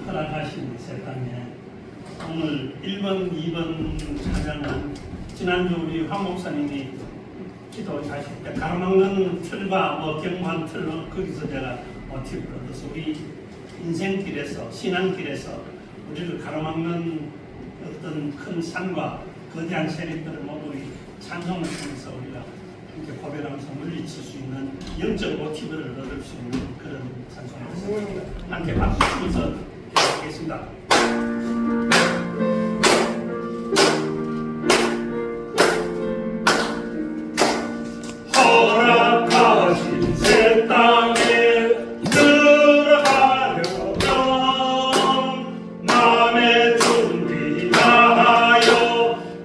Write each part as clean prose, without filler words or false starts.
허락하신 새 땅에 오늘 1번, 2번 찬양은 지난주 우리 황 목사님이 기도하실 때 가로막는 틀과 경관 틀로 거기서 제가 모티브를 얻어서 우리 인생길에서 신앙길에서 우리를 가로막는 어떤 큰 산과 거대한 세력들을 모두 찬송을 통해서 우리가 함께 고백하면서 물리칠 수 있는 영적 모티브를 얻을 수 있는 그런 찬송이었습니다. 함께 박수 치면서 기도하겠습니다. 허락하신 새 땅에 들어가려면 마음의 준비하여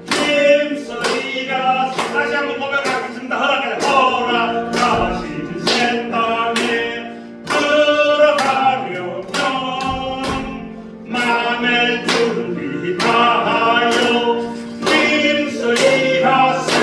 힘쓰리라. 다시 한번 고백하겠습니다. 허락하신 새 땅에 들어가려면 마음의 준비하여 힘쓰리 하세.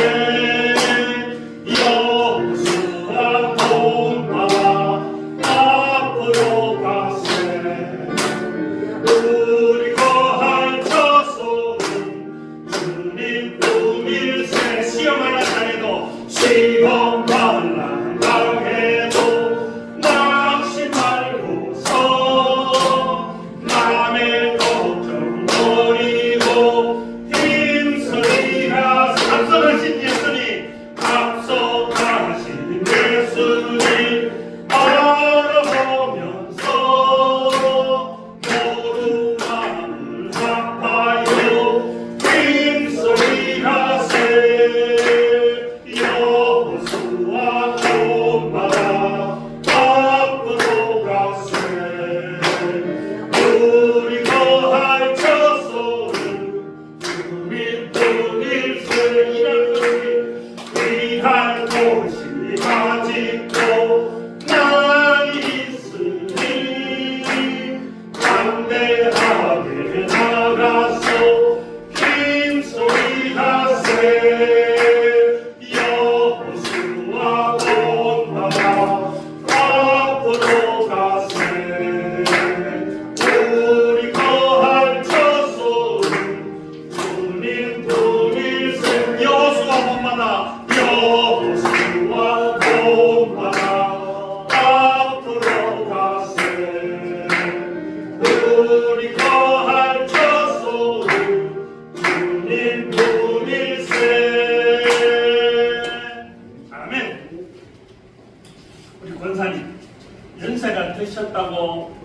연세가 드셨다고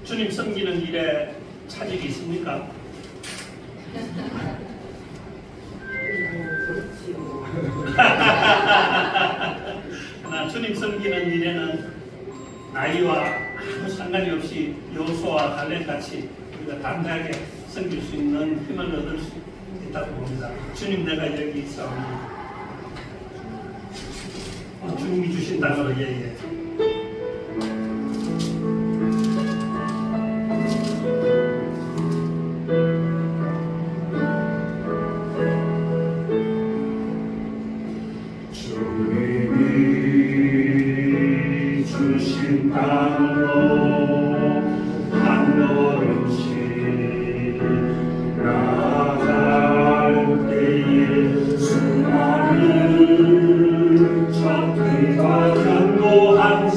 주님 섬기는 일에 차질이 있습니까? 그러나 주님 섬기는 일에는 나이와 아무 상관이 없이 여호수아와 갈렙같이 우리가 담대하게 섬길 수 있는 힘을 얻을 수 있다고 봅니다. 주님, 내가 여기 있사오니 주님이 주신 단어로 예예. 주님이 주신 단어로 한 걸음씩 나아갈 때에 수많은 적들과 견고한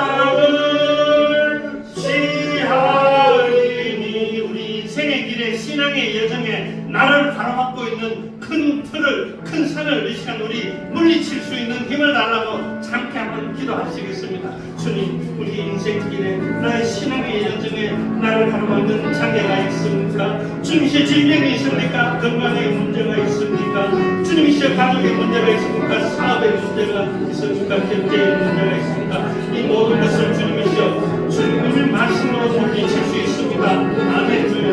땅을 취하리니. 우리 인생의 길에 신앙의 여정에 나를 가로막고 있는 큰 틀을, 큰 산을 이 시간 우리 물리칠 수 있는 힘을 달라고 함께 한번 기도하시겠습니다. 주님, 우리 인생 길에 나의 신앙의 여정에 나를 가로막는 장애가 있습니까? 주님의 질병이 있습니까? 건강의 문제가 있습니까? 주님의 가족의 문제가 있습니까? 사업의 문제가 있습니까? 경제의 문제가 있습니까? 이 모든 것을 주님이시여 주님의 말씀으로 물리칠 수 있습니다. 아멘. 주여.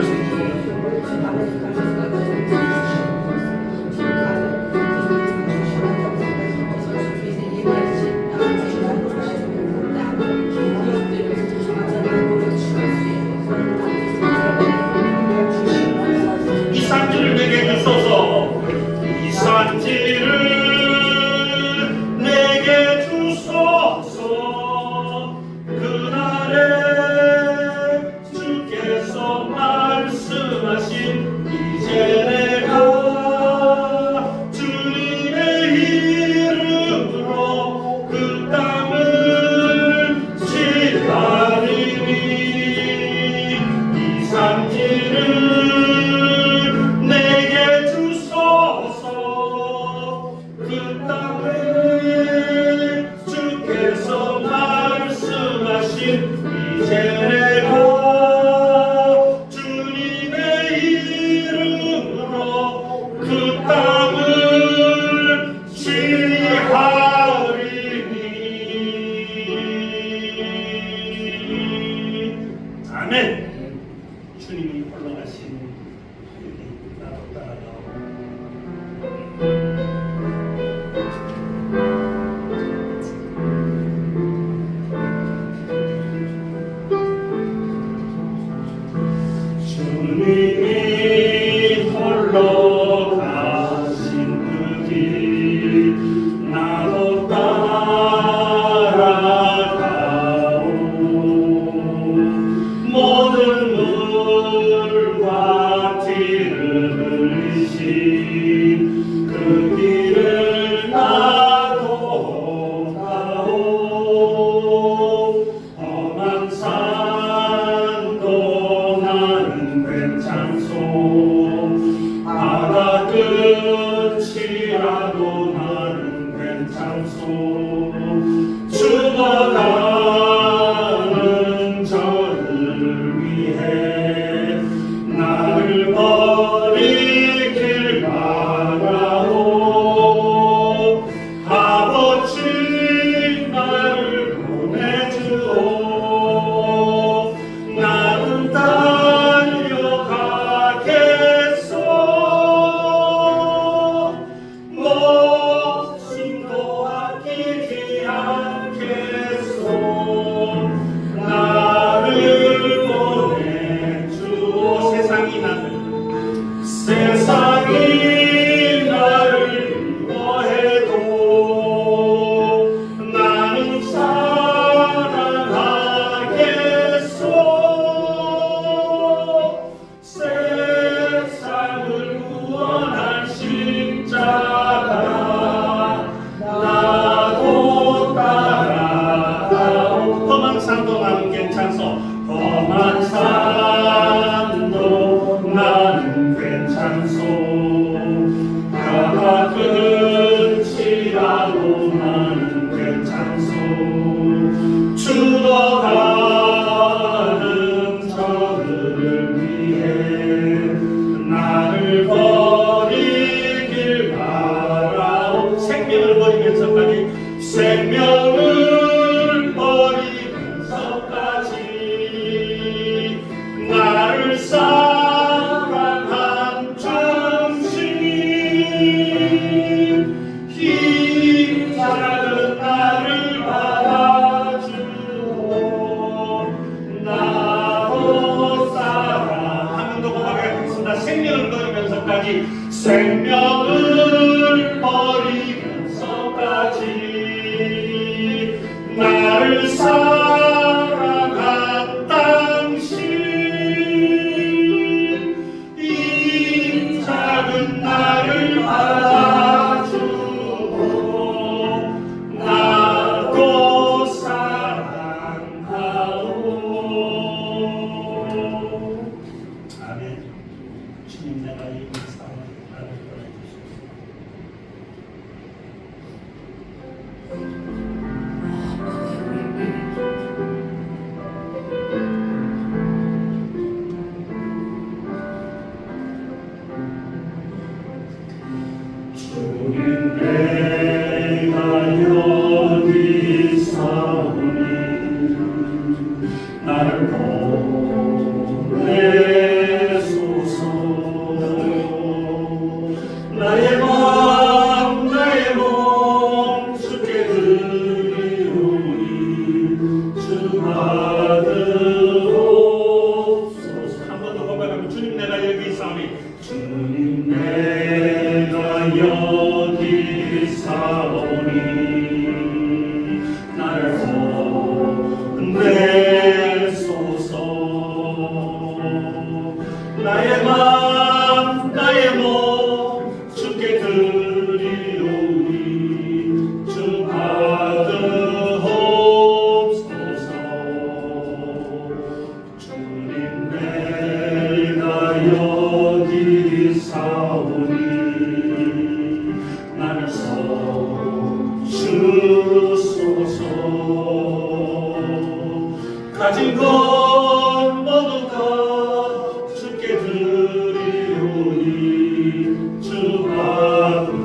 이 산지를 내게 주소서. 이 산지를 내게 주소서. 그날에 주께서 말씀하신 이제 내가 주님의 이름으로 그 땅을 지나리니. 이 산지를 내게 주소서. 그 땅에 주께서 말씀하신 이제 내가 주님의 이름으로 그 땅을 취하리니. 아멘. 주님이 홀로 가신 나도 따라가오. 주님이 홀로 가신 그 길 나도 따라가오. 모든 물과 티를 흘리신 그 길을 나도 가오. 험한 산도 나는 괜찮소. 바다 끝이라도 나는 괜찮소. 죽어가는 저를 위해 나를 버리길 바라오. 아버지 나를 보내주오. 나는 달려가겠소. 목숨도 아끼지 않겠소. 나를 보내주오. 세상이 나를 미워해도 나는 사랑하겠소. 세상을 구원할 십자가 나도 따라가오. 험한 산도 나는 괜찮소. 험한 산도 나는 괜찮소. 바다 끝이라도 나는 괜찮소. 죽어가는 저를 위해 나를 버리길 바라오. 생명을 버리면서까지 나를 사랑한 당신. 이 작은 나를 받아주오. 나도 사랑. 한 번 더 고백하겠습니다. 생명을 버리면서까지, 생명을 버리면서까지 나를 사랑한 당신. 이 작은 나를 받아주고 나도 사랑하오. 나를 보내소서. 나의 마음 나의 몸 주께 드리오니 주 받으옵소서. 한 번 더 고백하면 주님 내가 여기 있사오니 주님 내가 여기 있사오니 나를 보내소서. 나의 마음 나의 몸 주께 드리오니 주 받으옵소서. 주님 내가 여기 있사오니 나를 써주소서. 가진 것 모두 다 주께 드리오니 주 받으옵소서.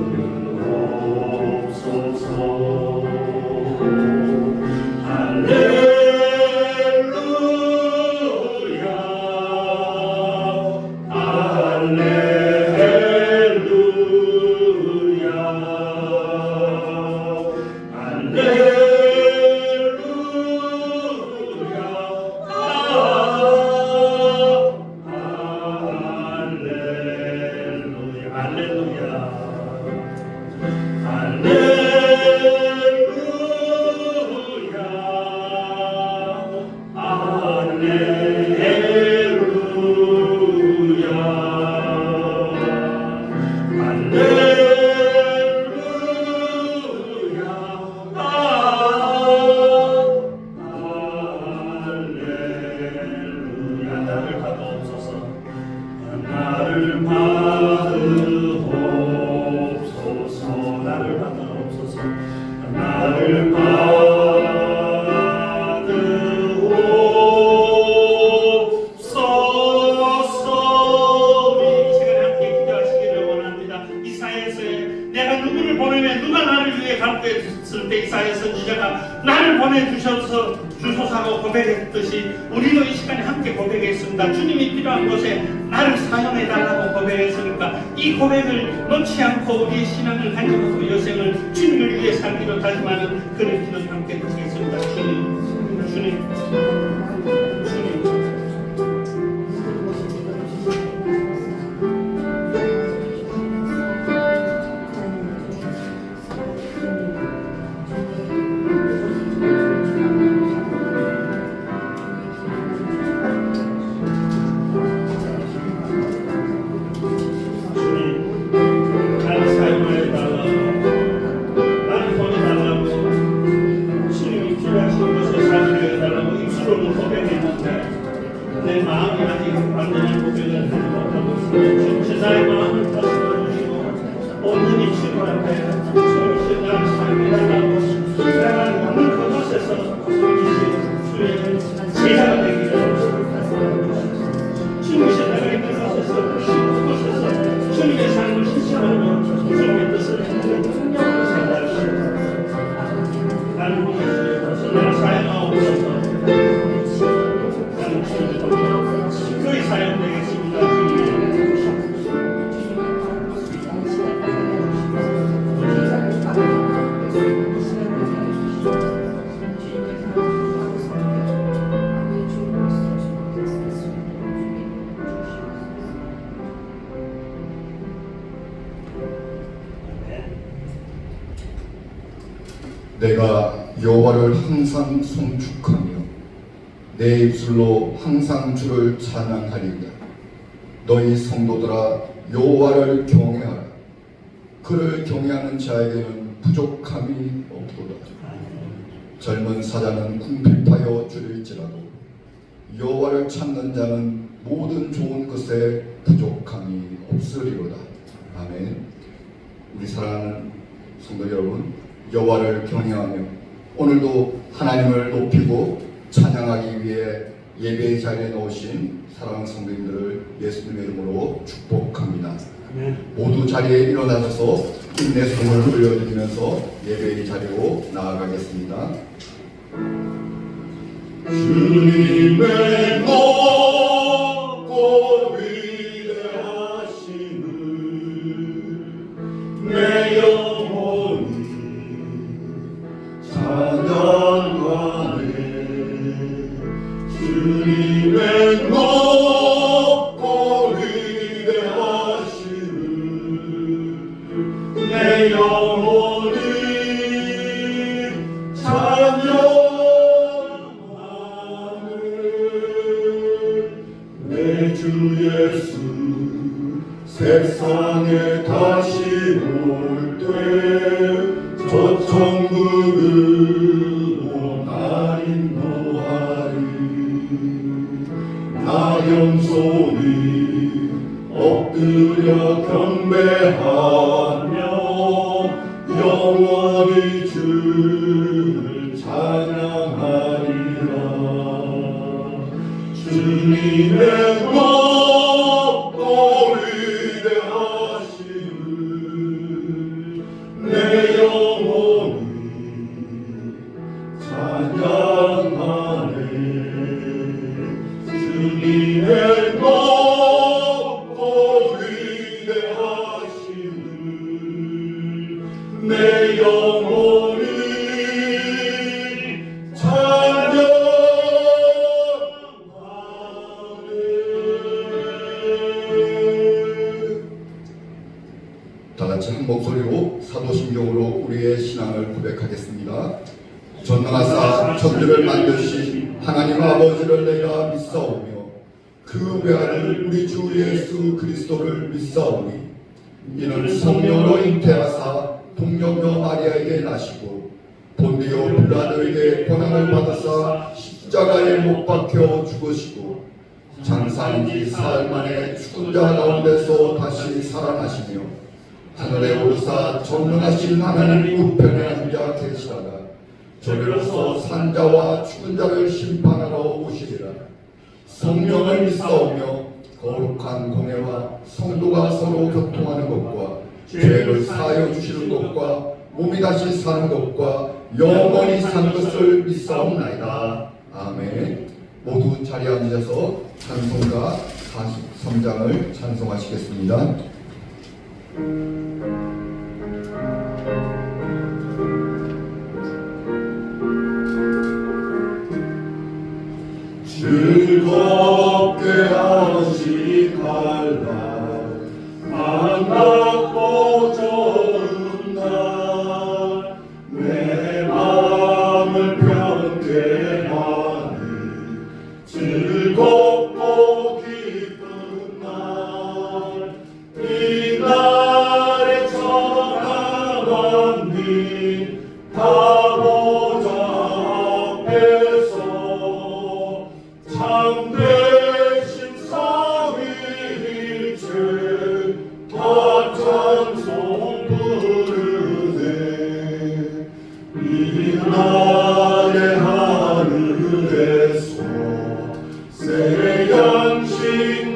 할렐루야 할렐루야 나를 받으옵소서. 나를 받으옵소서. 나를 받으옵소서. 나를 받으옵소서. 우리 이 시간에 함께 기도하시기를 원합니다. 이사야서에 내가 누구를 보내면 누가 나를 위해 갈고 했을 때 이사야 선지자가 나를 보내주셔서 주소사고 고백했듯이 우리도 이 시간에 함께 고백했습니다. 주님이 필요한 곳에 나를 사용해달라고 고백했으니까 이 고백을 놓지 않고 우리의 신앙을 가지고 여생을 주님을 위해 살기로 다짐하는 그런 기도를 함께 드리겠습니다. 주님, 주님, 주님. 나를 사용해달라고 나를 보내달라고 주님이 필요하신 곳에 살게 해달라고 입술로는 고백했는데 내 마음이 아직 완전한 고백을 하지 못하고 있습니다. 주님 나의 마음을 다스려 주시고 온전히 주님 앞에 나를 사용해달라고 내가 있는 그곳에서 주의 제자가 되기를 주님이 내가 있는 곳에서 그곳에서 주님의 삶을 실천하며 주님의 뜻을 행동하는 생각하시고 나를 보내주셔서 나를 사용하옵소서. 나는 주님의 돕고 그의 사용되겠습니다. 내가 여호와를 항상 송축하며 내 입술로 항상 주를 찬양하리이다. 너희 성도들아 여호와를 경외하라. 그를 경외하는 자에게는 부족함이 없도다. 젊은 사자는 궁핍하여 줄일지라도 여호와를 찾는 자는 모든 좋은 것에 부족함이 없으리로다. 아멘. 우리 사랑하는 성도 여러분, 여호와를 경외하며 오늘도 하나님을 높이고 찬양하기 위해 예배의 자리에 놓으신 사랑하는 성도님들을 예수님의 이름으로 축복합니다. 모두 자리에 일어나셔서 인내성을 올려드리면서 예배의 자리로 나아가겠습니다. 주님의 높고 위대하심을 내 영혼이 찬양하네. 주님의 높고 위대하심을 내 영혼이 찬양하네. 내 주 예수 세상에 다시 올 때 저 천국으로 날 인도하리. 나 겸손히 엎드려 경배하며 영원히 주를 찬양하리라. 주님의 높고 위대하심을 내 영혼이 찬양하네. 주님의 높고 위대하심을 내 영혼이 찬양하네. 다 같이 한 목소리로 사도신경으로 우리의 신앙을 고백하겠습니다. 전능하사 천지를 만드신 하나님 아버지를 내가 믿사오며 그 외아들 우리 주 예수 그리스도를 믿사오니 이는 성령으로 잉태하사 동정녀 마리아에게 나시고 본디오 빌라도에게 고난을 받으사 십자가에 못 박혀 죽으시고 장사한 지 사흘 만에 죽은 자 가운데서 다시 살아나시며 하늘에 오르사 전능하신 하나님 우편에 앉아 계시다가 저리로서 산자와 죽은 자를 심판하러 오시리라. 성령을 믿사오며 거룩한 공회와 성도가 서로 교통하는 것과 죄를 사하여 주시는 것과 몸이 다시 사는 것과 영원히 사는 것을 믿사옵나이다. 아멘. 모두 자리에 앉으셔서 찬송가 43장을 찬송하시겠습니다. 즐겁게 안식할 날 반갑고 좋은 날 내 마음을 편케 하니 즐겁고 기쁜 날 이 날에 천하만민 다 보좌 앞에서 참되신 삼위일체 다 찬송 부르네. 이 날의 하늘에서 새 양식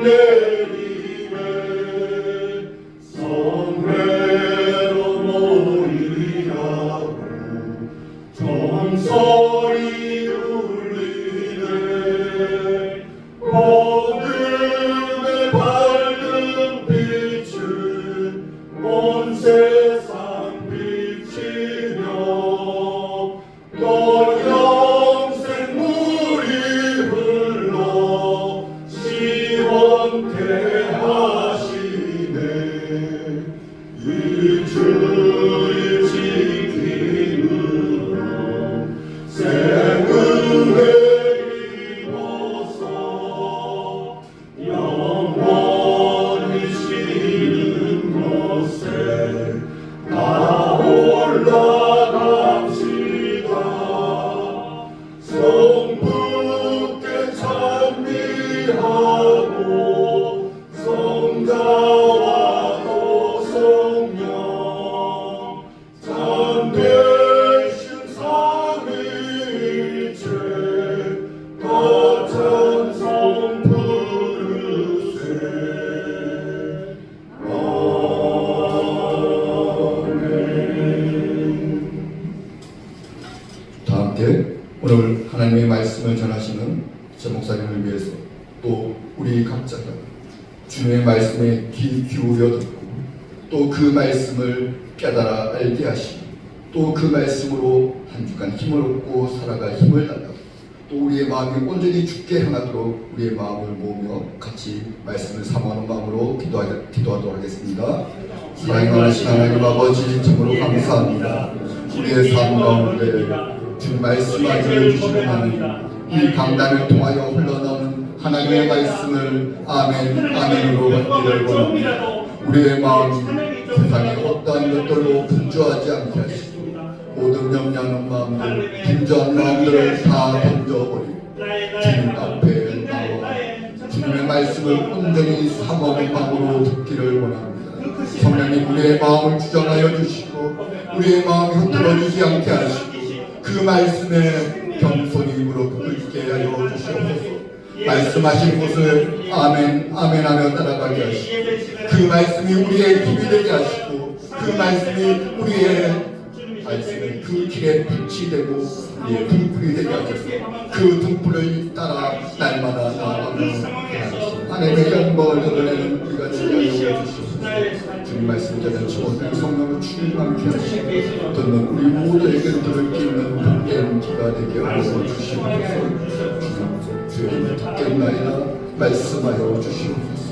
내리네. 성회로 모이라고 종소리 울리네. 복음의 밝은 빛은 온 세상 비치며 또 영생 물이 흘러 시원케 하시네. 이 주의 지킴으로 새 은혜 입어서 하나님의 말씀을 전하시는 제 목사님을 위해서 또 우리 각자가 주님의 말씀에 귀 기울여 듣고 또 그 말씀을 깨달아 알게 하시고 또 그 말씀으로 한 주간 힘을 얻고 살아갈 힘을 달라고 또 우리의 마음이 온전히 주께 향하도록 우리의 마음을 모으며 같이 말씀을 사모하는 마음으로 기도하도록 하겠습니다. 사랑하신 하나님 아버지 참으로 감사합니다. 우리의 삶 가운데 주님 말씀을 들려주시는 하나님 이 강단을 통하여 흘러나오는 하나님의 말씀을 아멘 아멘으로 받기를 원합니다. 우리의 마음이 세상의 어떠한 것들로 분주하지 않게 하시고 모든 염려하는 마음들 분주한 마음들을 다 던져버리고 주님 앞에 나와 주님의 말씀을 온전히 사모하는 마음으로 듣기를 원합니다. 성령님 우리의 마음을 주장하여 주시고 우리의 마음이 흔들어지지 않게 하시고 그 말씀에 겸손히 무릎 꿇게 하여 주시옵소서. 말씀하신 것을 아멘 아멘 하며 따라가게 하시고 그 말씀이 우리의 힘이 되게 하시고 그 말씀이 우리의 말씀은 그 길에 빛이 되고 우리의 등불이 되게 하셔서 그 등불을 따라 날마다 나아가며 하나님의 영광을 드러내는 우리가 되게 하여 주시옵소서. 주님 말씀 전하는 모든 성령을 충만케 하시고 듣는 우리 모두에게 들을 수 있는 복된 기가 되게 하여 주시옵소서. 주의 힘을 듣겠나이다 말씀하여 주시옵소서.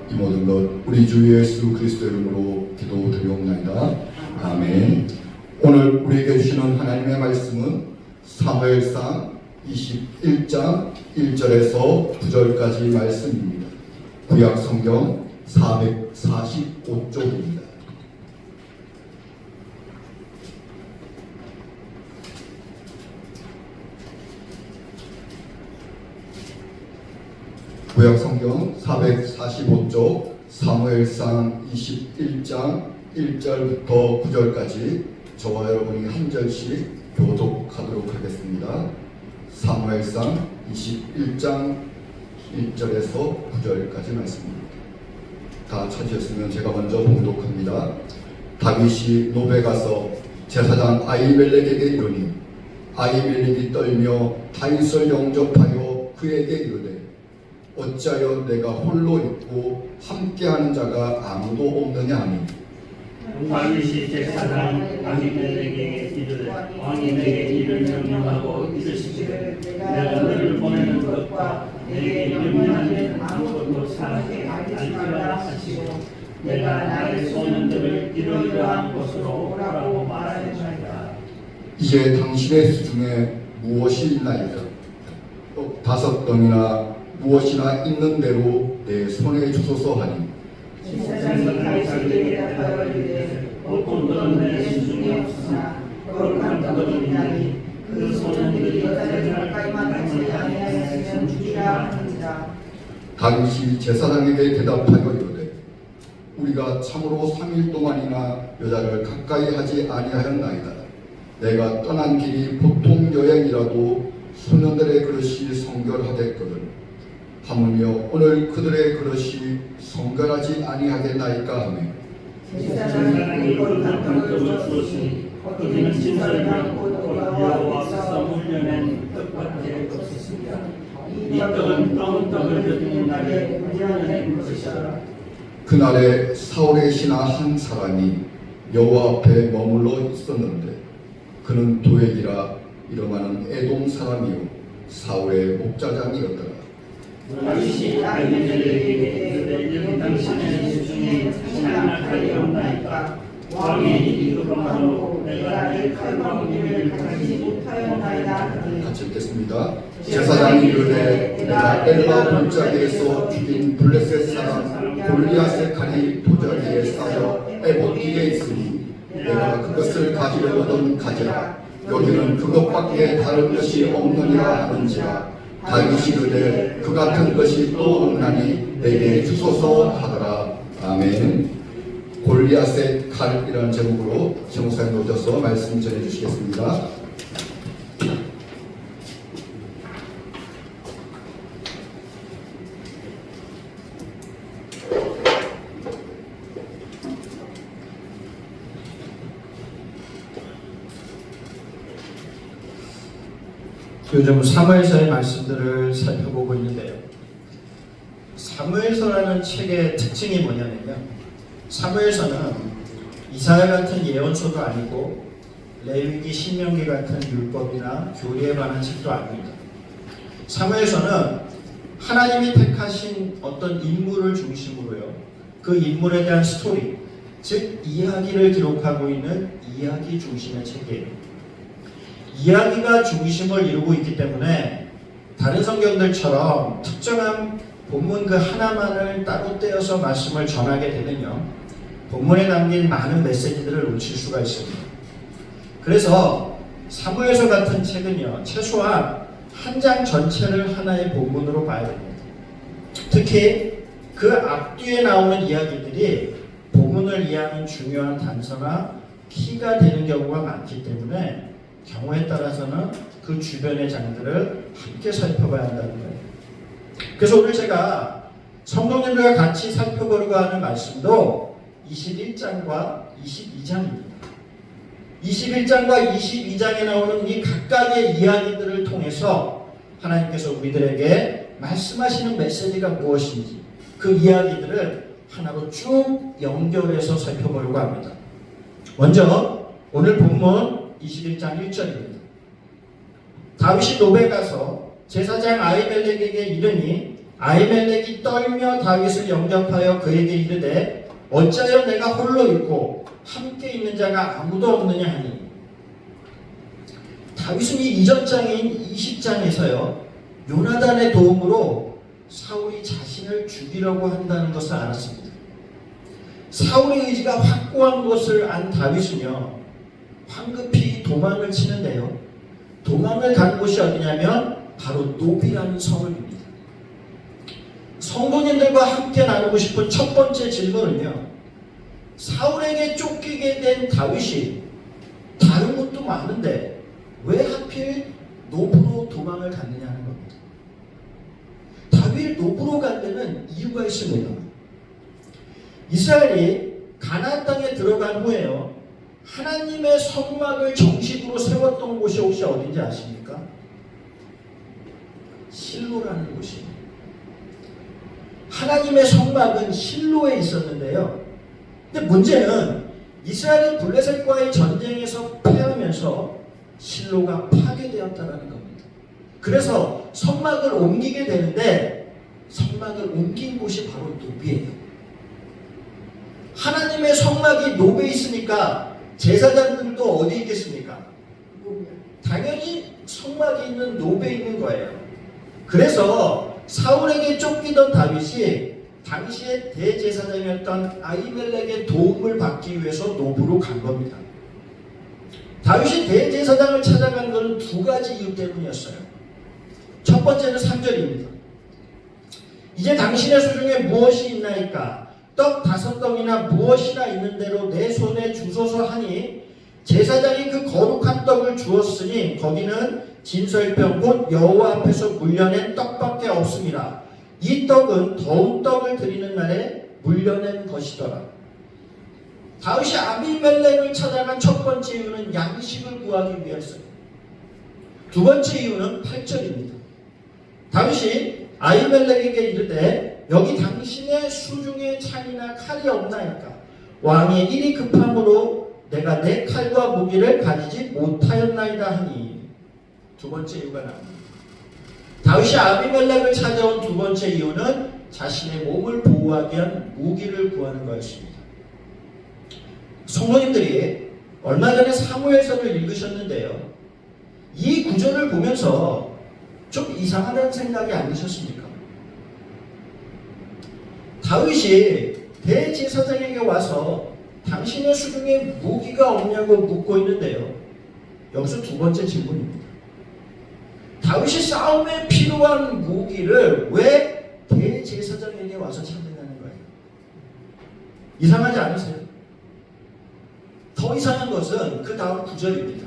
이 모든 것 우리 주 예수 그리스도의 이름으로 기도드리옵나이다. 아멘. 오늘 우리에게 주시는 하나님의 말씀은 사무엘상 21장 1절에서 9절까지 말씀입니다. 구약 성경 445쪽입니다. 구약 성경 445쪽 사무엘상 21장 1절부터 9절까지 저와 여러분이 한 절씩 교독하도록 하겠습니다. 사무엘상 21장 1절에서 9절까지 말씀입니다. 다 찾으셨으면 제가 먼저 봉독합니다. 다윗이 노베 가서 제사장 아히멜렉에게 이르니 아히멜렉이 떨며 다윗을 영접하여 그에게 이르되 어찌하여 내가 홀로 있고 함께하는 자가 아무도 없느냐 하니 다윗이 제사장 아히멜렉에게 이르되 왕이 내게 이를 명령하고 이르시기를 내가 너를 보내는 것과 내게 명령한 일은 아무것도 사하지 않으라 하시고 내가 나의 소년들을 이러이러한 곳으로 오라고 말하였나이다. 이제 당신의 수중에 무엇이 있나이다. 또 5덩이나 무엇이나 있는 대로 내 손에 주소서 하니 제사장이 다윗에게 대답하여 이르되 어떤 것은 내 수중에 없으나 거룩한 것은 있나니 그 소년들이 여자를 가까이만 하지 아니하였으면 주리라 하니라. 다윗이 제사장에게 대답하여 이르되 우리가 참으로 3일 동안이나 여자를 가까이 하지 아니하였나이다. 내가 떠난 길이 보통 여행이라도 소년들의 그릇이 성결하댔거든 하물며 오늘 그들의 그릇이 성결하지 아니하겠나이까 하며 제사장이 거룩한 떡을 주었으니 거기는 진설이나 여호와께서 훈련한 떡밖에 없었습니다. 이 떡은 떠온 떡을 드리는 날에 훈련한 것이라. 그날에 사울의 신하 한 사람이 여호와 앞에 머물러 있었는데 그는 도액이라 이름하는 에돔 사람이요 사울의 목자장이었더라. 다윗이 아히멜렉에게 이르되 당신의 수중에 창을 가리옵나이까 왕의 이름으로 내가 이 칼광무를 가지 못하였나이다 하니 같이 읽겠습니다. 제사장이 이르되 내가 엘라 골짜기에서 죽인 블레셋 사람 골리앗의 칼이 도자기에 쌓여 에봇 뒤에 있으니 내가 그것을 가지려거든 가지라. 여기는 그것밖에 다른 것이 없느니라 하는지라. 다윗이 이르되 그 같은 것이 또 없나니 내게 주소서 하더라. 아멘. 골리앗의 칼이라는 제목으로 제목사님 오셔서 말씀 전해 주시겠습니다. 요즘 사무엘서의 말씀들을 살펴보고 있는데요. 사무엘서라는 책의 특징이 뭐냐면요. 사무엘서는 이사야 같은 예언서도 아니고 레위기, 신명기 같은 율법이나 교리에 관한 책도 아닙니다. 사무엘서는 하나님이 택하신 어떤 인물을 중심으로요. 그 인물에 대한 스토리, 즉 이야기를 기록하고 있는 이야기 중심의 책이에요. 이야기가 중심을 이루고 있기 때문에 다른 성경들처럼 특정한 본문 그 하나만을 따로 떼어서 말씀을 전하게 되면요. 본문에 담긴 많은 메시지들을 놓칠 수가 있습니다. 그래서 사무엘서 같은 책은요. 최소한 한 장 전체를 하나의 본문으로 봐야 됩니다. 특히 그 앞뒤에 나오는 이야기들이 본문을 이해하는 중요한 단서나 키가 되는 경우가 많기 때문에 경우에 따라서는 그 주변의 장들을 함께 살펴봐야 한다는 거예요. 그래서 오늘 제가 성도님들과 같이 살펴보려고 하는 말씀도 21장과 22장입니다. 21장과 22장에 나오는 이 각각의 이야기들을 통해서 하나님께서 우리들에게 말씀하시는 메시지가 무엇인지 그 이야기들을 하나로 쭉 연결해서 살펴보려고 합니다. 먼저 오늘 본문 21장 1절입니다. 다윗이 노베 가서 제사장 아히멜렉에게 이르니 아히멜렉이 떨며 다윗을 영접하여 그에게 이르되 어찌하여 내가 홀로 있고 함께 있는 자가 아무도 없느냐 하니 다윗은 이 이전 장인 20장에서요 요나단의 도움으로 사울이 자신을 죽이려고 한다는 것을 알았습니다. 사울의 의지가 확고한 것을 안 다윗은요 황급히 도망을 치는데요 도망을 간 곳이 어디냐면 바로 노비라는 성을 봅니다. 성도님들과 함께 나누고 싶은 첫 번째 질문은요 사울에게 쫓기게 된 다윗이 다른 것도 많은데 왜 하필 노브로 도망을 갔느냐 하는 겁니다. 다윗이 노브로 간 데는 이유가 있습니다. 이스라엘이 가나안 땅에 들어간 후에요 하나님의 성막을 정식으로 세웠던 곳이 혹시 어딘지 아십니까? 실로라는 곳입니다. 하나님의 성막은 실로에 있었는데요. 근데 문제는 이스라엘이 블레셋과의 전쟁에서 패하면서 실로가 파괴되었다는 겁니다. 그래서 성막을 옮기게 되는데 성막을 옮긴 곳이 바로 노비예요. 하나님의 성막이 노비에 있으니까 제사장들도 어디 있겠습니까? 당연히 성막이 있는 노비에 있는 거예요. 그래서 사울에게 쫓기던 다윗이 당시에 대제사장이었던 아히멜렉의 도움을 받기 위해서 노브로 간 겁니다. 다윗이 대제사장을 찾아간 것은 두 가지 이유 때문이었어요. 첫 번째는 3절입니다. 이제 당신의 수중에 무엇이 있나이까? 떡 5덩이나 무엇이나 있는 대로 내 손에 주소서 하니 제사장이 그 거룩한 떡을 주었으니 거기는 진설병 곧 여호와 앞에서 물려낸 떡밖에 없습니다. 이 떡은 더운 떡을 드리는 날에 물려낸 것이더라. 다윗이 아비멜렉을 찾아간 첫 번째 이유는 양식을 구하기 위해서요. 두 번째 이유는 8절입니다. 다윗이 아히멜렉에게 이르되 여기 당신의 수중에 창이나 칼이 없나이까? 왕의 일이 급함으로 내가 내 칼과 무기를 가지지 못하였나이다 하니 두 번째 이유가 나옵니다. 다윗이 아비멜렉을 찾아온 두 번째 이유는 자신의 몸을 보호하기 위한 무기를 구하는 거였습니다. 성도님들이 얼마 전에 사무엘서를 읽으셨는데요. 이 구절을 보면서 좀 이상하다는 생각이 안 드셨습니까? 다윗이 대제사장에게 와서 당신의 수중에 무기가 없냐고 묻고 있는데요. 여기서 두 번째 질문입니다. 다윗이 싸움에 필요한 무기를 왜 대제사장에게 와서 찾느냐는 거예요. 이상하지 않으세요? 더 이상한 것은 그 다음 9절입니다.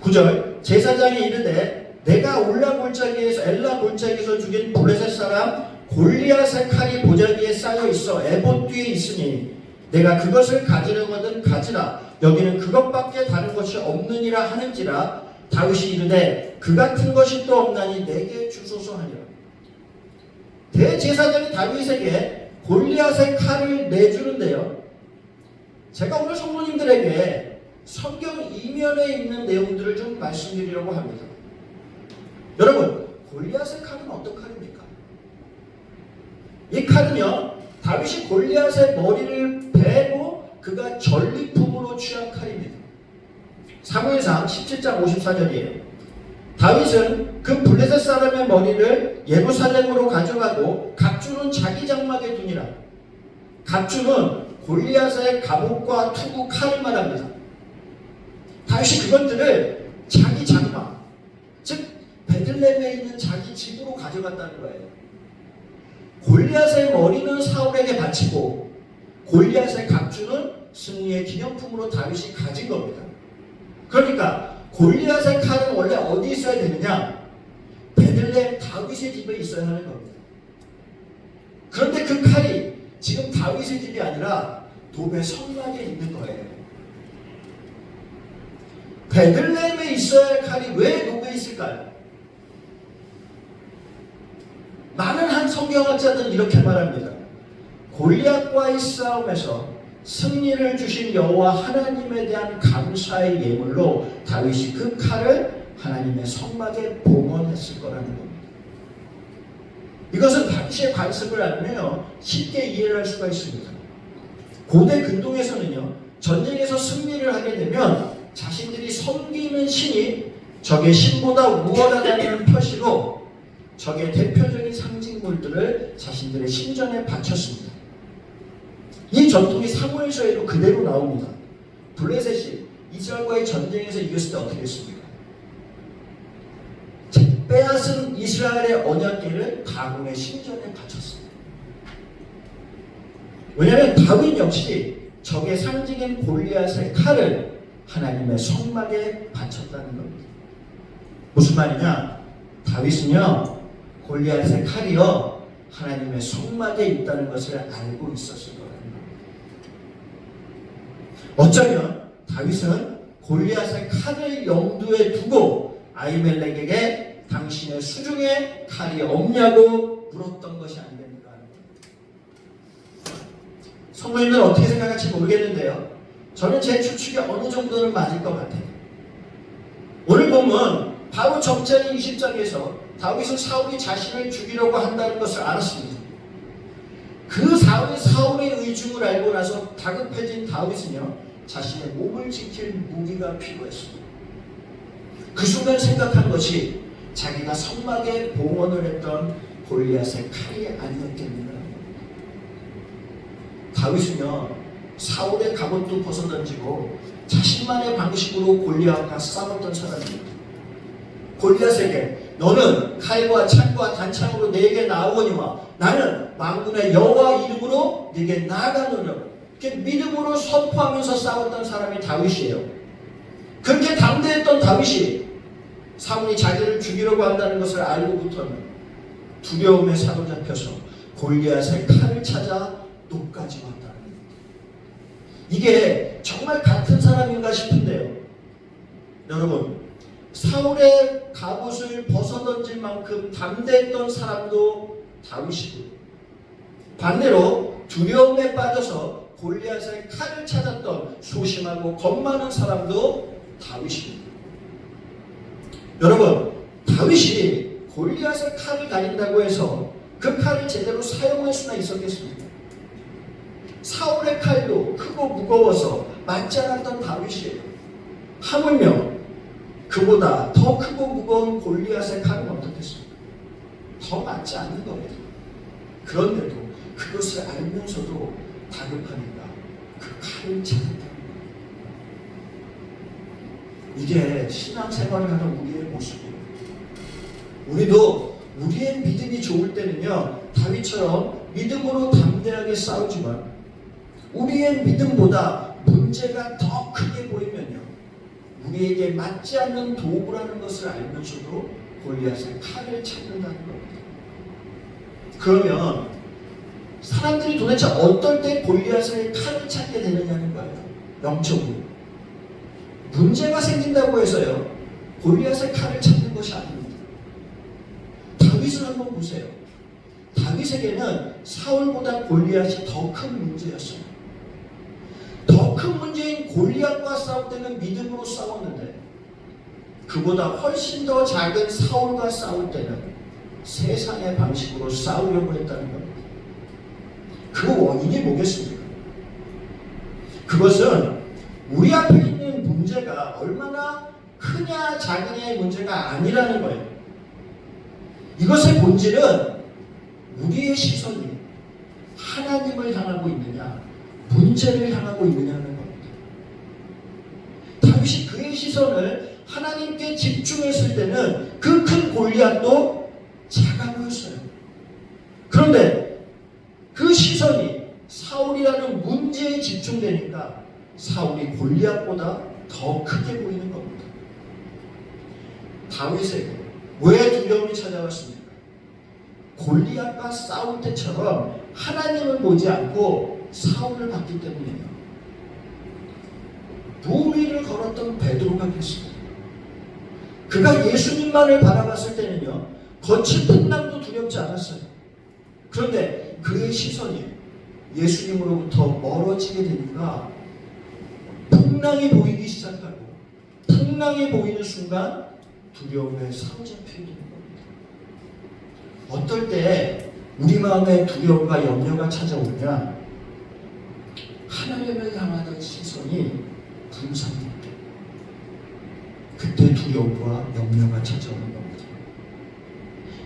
9절 제사장이 이르되 내가 올라 골짜기에서 엘라 골짜기에서 죽인 블레셋 사람 골리앗의 칼이 보자기에 쌓여 있어 에봇 뒤에 있으니 내가 그것을 가지려거든 가지라. 여기는 그것밖에 다른 것이 없느니라 하는지라. 다윗이 이르되 그 같은 것이 또 없나니 내게 주소서 하니라. 대제사장이 다윗에게 골리앗의 칼을 내주는데요. 제가 오늘 성도님들에게 성경 이면에 있는 내용들을 좀 말씀드리려고 합니다. 여러분, 골리앗의 칼은 어떤 칼입니까? 이 칼은요, 다윗이 골리앗의 머리를 베고 그가 전리품으로 취한 칼입니다. 사무엘상 17장 54절이에요. 다윗은 그 블레셋 사람의 머리를 예루살렘으로 가져가고 각주는 자기 장막에 두니라. 각주는 골리앗의 갑옷과 투구, 칼을 말합니다. 다윗이 그것들을 자기 장막, 즉 베들레헴에 있는 자기 집으로 가져갔다는 거예요. 골리앗의 머리는 사울에게 바치고 골리앗의 각주는 승리의 기념품으로 다윗이 가진 겁니다. 그러니까 골리앗의 칼은 원래 어디 있어야 되느냐? 베들레헴 다윗의 집에 있어야 하는 겁니다. 그런데 그 칼이 지금 다윗의 집이 아니라 노베 성막에 있는 거예요. 베들레헴에 있어야 할 칼이 왜 노베에 있을까요? 많은 한 성경학자들은 이렇게 말합니다. 골리앗과의 싸움에서 승리를 주신 여호와 하나님에 대한 감사의 예물로 다윗이 그 칼을 하나님의 성막에 봉헌했을 거라는 겁니다. 이것은 다윗의 관습을 알면요 쉽게 이해를 할 수가 있습니다. 고대 근동에서는요 전쟁에서 승리를 하게 되면 자신들이 섬기는 신이 적의 신보다 우월하다는 표시로 적의 대표적인 상징물들을 자신들의 신전에 바쳤습니다. 이 전통이 사무엘서에도 그대로 나옵니다. 블레셋이 이스라엘과의 전쟁에서 이겼을 때 어떻게 했습니까? 빼앗은 이스라엘의 언약궤를 다곤의 신전에 바쳤습니다. 왜냐하면 다윗 역시 적의 상징인 골리앗의 칼을 하나님의 성막에 바쳤다는 겁니다. 무슨 말이냐? 다윗은요 골리앗의 칼이요 하나님의 성막에 있다는 것을 알고 있었을 거라는 겁니다. 어쩌면 다윗은 골리앗의 칼을 염두에 두고 아히멜렉에게 당신의 수중에 칼이 없냐고 물었던 것이 아니겠는가 하는 겁니다. 성도님들은 어떻게 생각할지 모르겠는데요. 저는 제 추측이 어느 정도는 맞을 것 같아요. 오늘 보면 바로 적장 20장에서 다윗은 사울이 자신을 죽이려고 한다는 것을 알았습니다. 그 사울의 의중을 알고 나서 다급해진 다윗은요 자신의 몸을 지킬 무기가 필요했습니다. 그 순간 생각한 것이 자기가 성막에 봉헌을 했던 골리앗의 칼이 아니었겠는가. 다윗은요 사울의 갑옷도 벗어던지고 자신만의 방식으로 골리앗과 싸웠던 사람입니다. 골리앗에게 너는 칼과 창과 단창으로 내게 나오거니와 나는 만군의 여호와 이름으로 네게 나아가노라. 이렇게 믿음으로 선포하면서 싸웠던 사람이 다윗이에요. 그렇게 담대했던 다윗이 사울이 자기를 죽이려고 한다는 것을 알고부터는 두려움에 사로잡혀서 골리앗의 칼을 찾아 노까지 왔다는 겁니다. 이게 정말 같은 사람인가 싶은데요. 여러분, 사울의 갑옷을 벗어던질 만큼 담대했던 사람도 다윗이고 반대로 두려움에 빠져서 골리앗의 칼을 찾았던 소심하고 겁 많은 사람도 다윗입니다. 여러분, 다윗이 골리앗의 칼을 가진다고 해서 그 칼을 제대로 사용할 수나 있었겠습니까? 사울의 칼도 크고 무거워서 맞지 않았던 다윗이에요. 하물며 그보다 더 크고 무거운 골리앗의 칼은 어떻겠습니까? 더 맞지 않는 겁니다. 그런데도 그것을 알면서도 다급하니까 그 칼을 찾았다는 거예요. 이게 신앙생활을 하는 우리의 모습이에요. 우리도 우리의 믿음이 좋을 때는요 다윗처럼 믿음으로 담대하게 싸우지만 우리의 믿음보다 문제가 더 크게 보이면요 우리에게 맞지 않는 도구라는 것을 알면서도 골리앗의 칼을 찾는다는 겁니다. 그러면 사람들이 도대체 어떨 때 골리앗의 칼을 찾게 되느냐는 거예요. 영적으로 문제가 생긴다고 해서요 골리앗의 칼을 찾는 것이 아닙니다. 다윗을 한번 보세요. 다윗에게는 사울보다 골리앗이 더 큰 문제였어요. 더 큰 문제인 골리앗과 싸울 때는 믿음으로 싸웠는데 그보다 훨씬 더 작은 사울과 싸울 때는 세상의 방식으로 싸우려고 했다는 겁니다. 그 원인이 뭐겠습니까? 그것은 우리 앞에 있는 문제가 얼마나 크냐 작으냐의 문제가 아니라는 거예요. 이것의 본질은 우리의 시선이 하나님을 향하고 있느냐 문제를 향하고 있느냐는 겁니다. 다윗이 그의 시선을 하나님께 집중했을 때는 그 큰 골리앗도 작아 보였어요. 그런데 그 시선이 사울이라는 문제에 집중되니까 사울이 골리앗보다 더 크게 보이는 겁니다. 다윗에게 왜 두려움이 찾아왔습니까? 골리앗과 싸울 때처럼 하나님을 보지 않고 사울을 봤기 때문이에요. 무리를 걸었던 베드로가 그랬습니다. 그가 예수님만을 바라봤을 때는요, 거친 풍랑도 두렵지 않았어요. 그런데 그의 시선이 예수님으로부터 멀어지게 되니까 풍랑이 보이기 시작하고 풍랑이 보이는 순간 두려움에 사로잡히게 되는 겁니다. 어떨 때 우리 마음에 두려움과 염려가 찾아오냐? 하나님을 향하던 시선이 분산될 때 그때 두려움과 염려가 찾아오는 겁니다.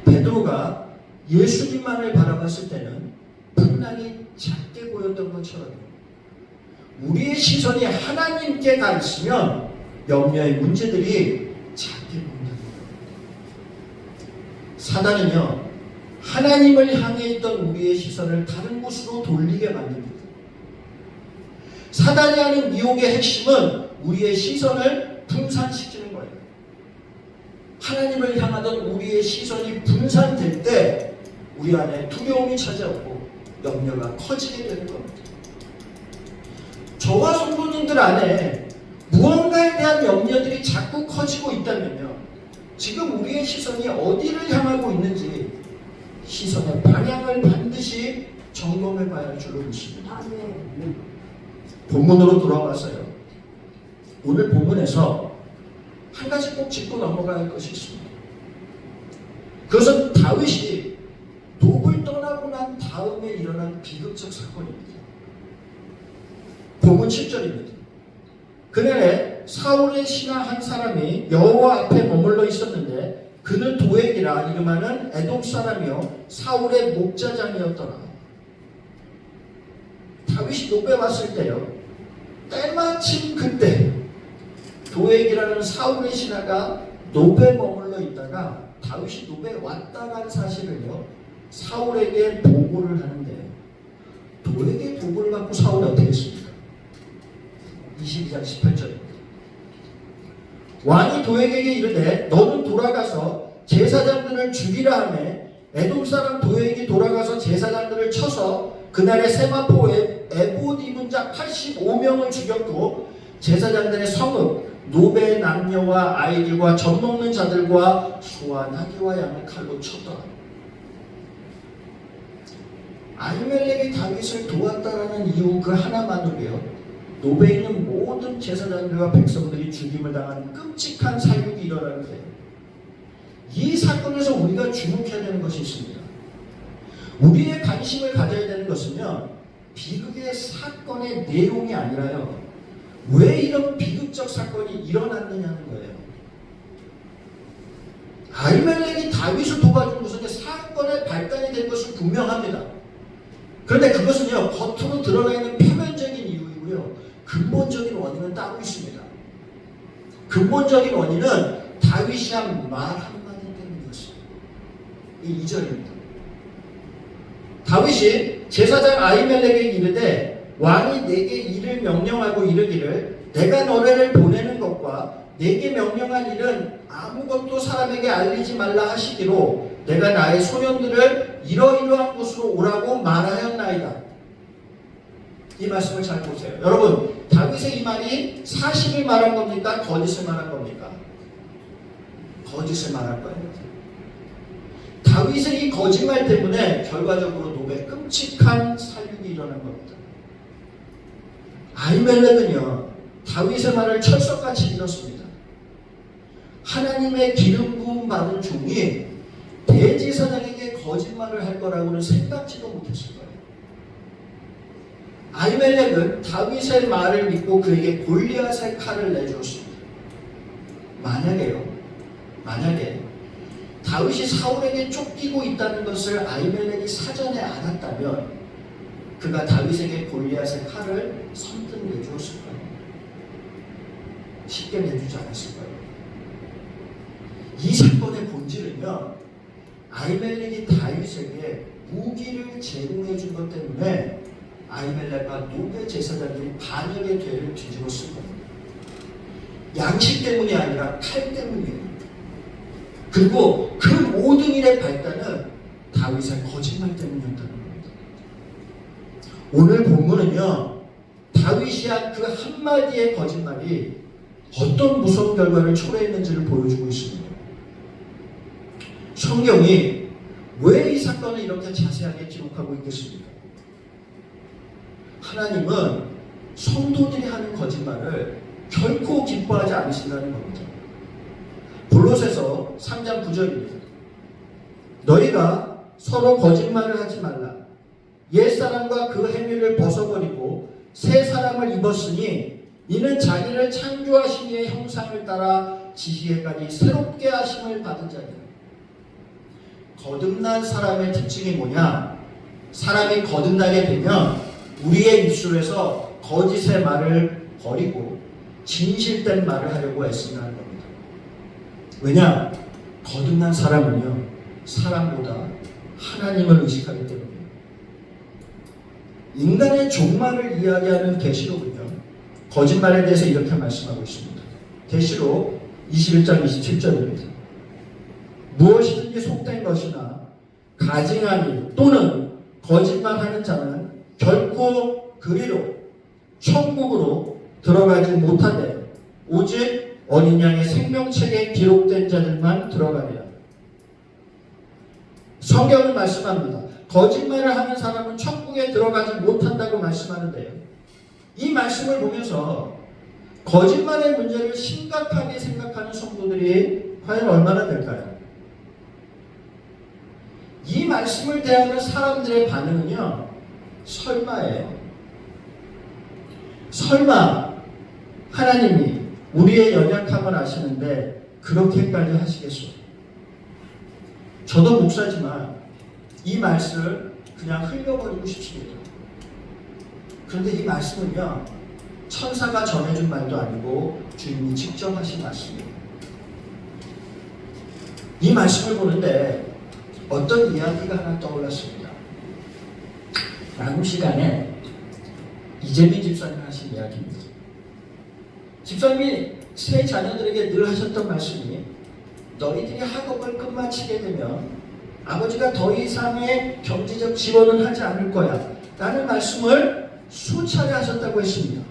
베드로가 예수님만을 바라봤을 때는 풍랑이 작게 보였던 것처럼 우리의 시선이 하나님께 가 있으면 염려의 문제들이 작게 보인다는 겁니다. 사단은요, 하나님을 향해 있던 우리의 시선을 다른 곳으로 돌리게 만듭니다. 사단이 하는 미혹의 핵심은 우리의 시선을 분산시키는 거예요. 하나님을 향하던 우리의 시선이 분산될 때 우리 안에 두려움이 찾아오고 염려가 커지게 되는 겁니다. 저와 성도님들 안에 무언가에 대한 염려들이 자꾸 커지고 있다면요, 지금 우리의 시선이 어디를 향하고 있는지 시선의 방향을 반드시 점검해 봐야 할 줄로 믿습니다. 본문으로 돌아와서요, 오늘 본문에서 한 가지 꼭 짚고 넘어가야 할 것이 있습니다. 그것은 다윗이 노브를 떠나고 난 다음에 일어난 비극적 사건입니다. 본문 7절입니다. 그날에 사울의 신하 한 사람이 여호와 앞에 머물러 있었는데 그는 도액이라 이름하는 에돔 사람이요 사울의 목자장이었더라. 다윗이 노베 왔을 때요, 때마침 그때 도액이라는 사울의 신하가 노베에 머물러 있다가 다윗이 노베에 왔다 간 사실을요 사울에게 보고를 하는데, 도액의 보고를 받고 사울이 어떻게 했습니까? 22장 18절입니다. 왕이 도액에게 이르되 너는 돌아가서 제사장들을 죽이라 하매 에돔 사람 도액이 돌아가서 제사장들을 쳐서 그날의 세마포에 에봇 입은 자 85명을 죽였고 제사장들의 성읍 노베의 남녀와 아이들과 젖 먹는 자들과 소와 나귀와 양을 칼로 쳤더라. 아히멜렉이 다윗을 도왔다라는 이유 그 하나만으로요 노베에 있는 모든 제사장들과 백성들이 죽임을 당하는 끔찍한 사육이 일어나는데, 이 사건에서 우리가 주목해야 되는 것이 있습니다. 우리의 관심을 가져야 되는 것은요, 비극의 사건의 내용이 아니라요, 왜 이런 비극적 사건이 일어났느냐는 거예요. 아히멜렉이 다윗을 도와준 것은 사건의 발단이 된 것은 분명합니다. 그런데 그것은요, 겉으로 드러나 있는 표면적인 이유이고요, 근본적인 원인은 따로 있습니다. 근본적인 원인은 다윗이 한 말 한마디 때문이었어요. 이 2절입니다. 다윗이 제사장 아히멜렉에게 이르되 왕이 내게 일을 명령하고 이르기를 내가 너네를 보내는 것과 내게 명령한 일은 아무것도 사람에게 알리지 말라 하시기로 내가 나의 소년들을 이러이러한 곳으로 오라고 말하였나이다. 이 말씀을 잘 보세요. 여러분, 다윗의 이 말이 사실을 말한 겁니까? 거짓을 말한 겁니까? 거짓을 말할 거예요. 다윗의 이 거짓말 때문에 결과적으로 노베 끔찍한 살육이 일어난 겁니다. 아히멜렉은요, 다윗의 말을 철석같이 믿었습니다. 하나님의 기름 부음 받은 종이 대제사장에게 거짓말을 할 거라고는 생각지도 못했을 거예요. 아히멜렉은 다윗의 말을 믿고 그에게 골리앗의 칼을 내주었습니다. 만약에 다윗이 사울에게 쫓기고 있다는 것을 아히멜렉이 사전에 알았다면 그가 다윗에게 골리앗의 칼을 선뜻 내주었을 거예요. 쉽게 내주지 않았을 거예요. 이 사건의 본질은요, 아히멜렉이 다윗에게 무기를 제공해 준 것 때문에 아히멜렉과 노베 제사장들이 반역의 죄를 뒤집었을 겁니다. 양식 때문이 아니라 칼 때문이에요. 그리고 그 모든 일의 발단은 다윗의 거짓말 때문이었다는 겁니다. 오늘 본문은요, 다윗이 한 그 한마디의 거짓말이 어떤 무서운 결과를 초래했는지를 보여주고 있습니다. 성경이 왜 이 사건을 이렇게 자세하게 기록하고 있겠습니까? 하나님은 성도들이 하는 거짓말을 결코 기뻐하지 않으신다는 겁니다. 골로새서 3장 9절입니다. 너희가 서로 거짓말을 하지 말라. 옛사람과 그 행위를 벗어버리고 새 사람을 입었으니 이는 자기를 창조하신 이의 형상을 따라 지시에까지 새롭게 하심을 받은 자니라. 거듭난 사람의 특징이 뭐냐? 사람이 거듭나게 되면 우리의 입술에서 거짓의 말을 버리고 진실된 말을 하려고 애쓴다는 겁니다. 왜냐? 거듭난 사람은요, 사람보다 하나님을 의식하기 때문입니다. 인간의 종말을 이야기하는 계시록은요, 거짓말에 대해서 이렇게 말씀하고 있습니다. 계시록 21장 27절입니다. 무엇이든지 속된 것이나 가증하니 또는 거짓말하는 자는 결코 그리로 천국으로 들어가지 못하되 오직 어린 양의 생명책에 기록된 자들만 들어가리라. 성경은 말씀합니다. 거짓말을 하는 사람은 천국에 들어가지 못한다고 말씀하는데요. 이 말씀을 보면서 거짓말의 문제를 심각하게 생각하는 성도들이 과연 얼마나 될까요? 이 말씀을 대하는 사람들의 반응은요, 설마예요. 설마 하나님이 우리의 연약함을 아시는데 그렇게까지 하시겠소? 저도 목사지만 이 말씀을 그냥 흘려버리고 싶습니다. 그런데 이 말씀은요, 천사가 전해준 말도 아니고 주님이 직접 하신 말씀이에요. 이 말씀을 보는데 어떤 이야기가 하나 떠올랐습니다. 나눔 시간에 이재민 집사님 하신 이야기입니다. 집사님이 세 자녀들에게 늘 하셨던 말씀이 너희들이 학업을 끝마치게 되면 아버지가 더 이상의 경제적 지원은 하지 않을 거야 라는 말씀을 수차례 하셨다고 했습니다.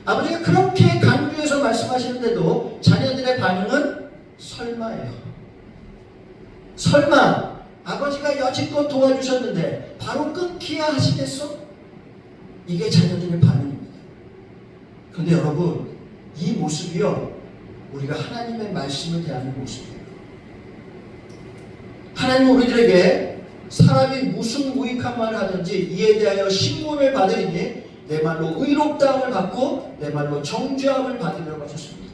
아버지가 그렇게 강조해서 말씀하시는데도 자녀들의 반응은 설마예요. 설마 아버지가 여지껏 도와주셨는데 바로 끊기야 하시겠어? 이게 자녀들의 반응입니다. 그런데 여러분, 이 모습이요, 우리가 하나님의 말씀을 대하는 모습이에요. 하나님 우리들에게 사람이 무슨 무익한 말을 하든지 이에 대하여 신문을 받으리니 내 말로 의롭다함을 받고 내 말로 정죄함을 받으려고 하셨습니다.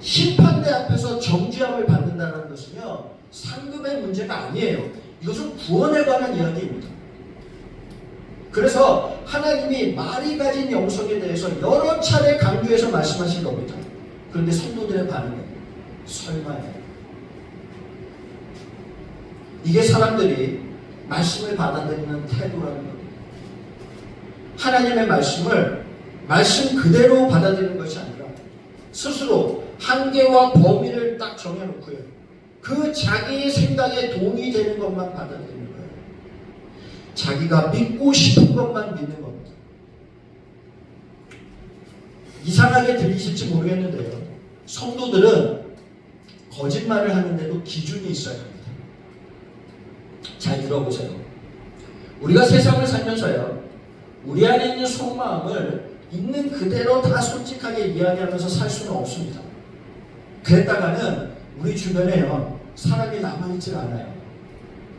심판대 앞에서 정죄함을 받는다는 것은요, 상급의 문제가 아니에요. 이것은 구원에 관한 이야기입니다. 그래서 하나님이 말이 가진 영성에 대해서 여러 차례 강조해서 말씀하신 겁니다. 그런데 성도들의 반응은 설마예요. 이게 사람들이 말씀을 받아들이는 태도라는 겁니다. 하나님의 말씀을 말씀 그대로 받아들이는 것이 아니라 스스로 한계와 범위를 딱 정해놓고요, 그 자기의 생각에 동의되는 것만 받아들이는 거예요. 자기가 믿고 싶은 것만 믿는 겁니다. 이상하게 들리실지 모르겠는데요, 성도들은 거짓말을 하는데도 기준이 있어야 합니다. 잘 들어보세요. 우리가 세상을 살면서요, 우리 안에 있는 속마음을 있는 그대로 다 솔직하게 이야기하면서 살 수는 없습니다. 그랬다가는 우리 주변에요, 사람이 남아있질 않아요.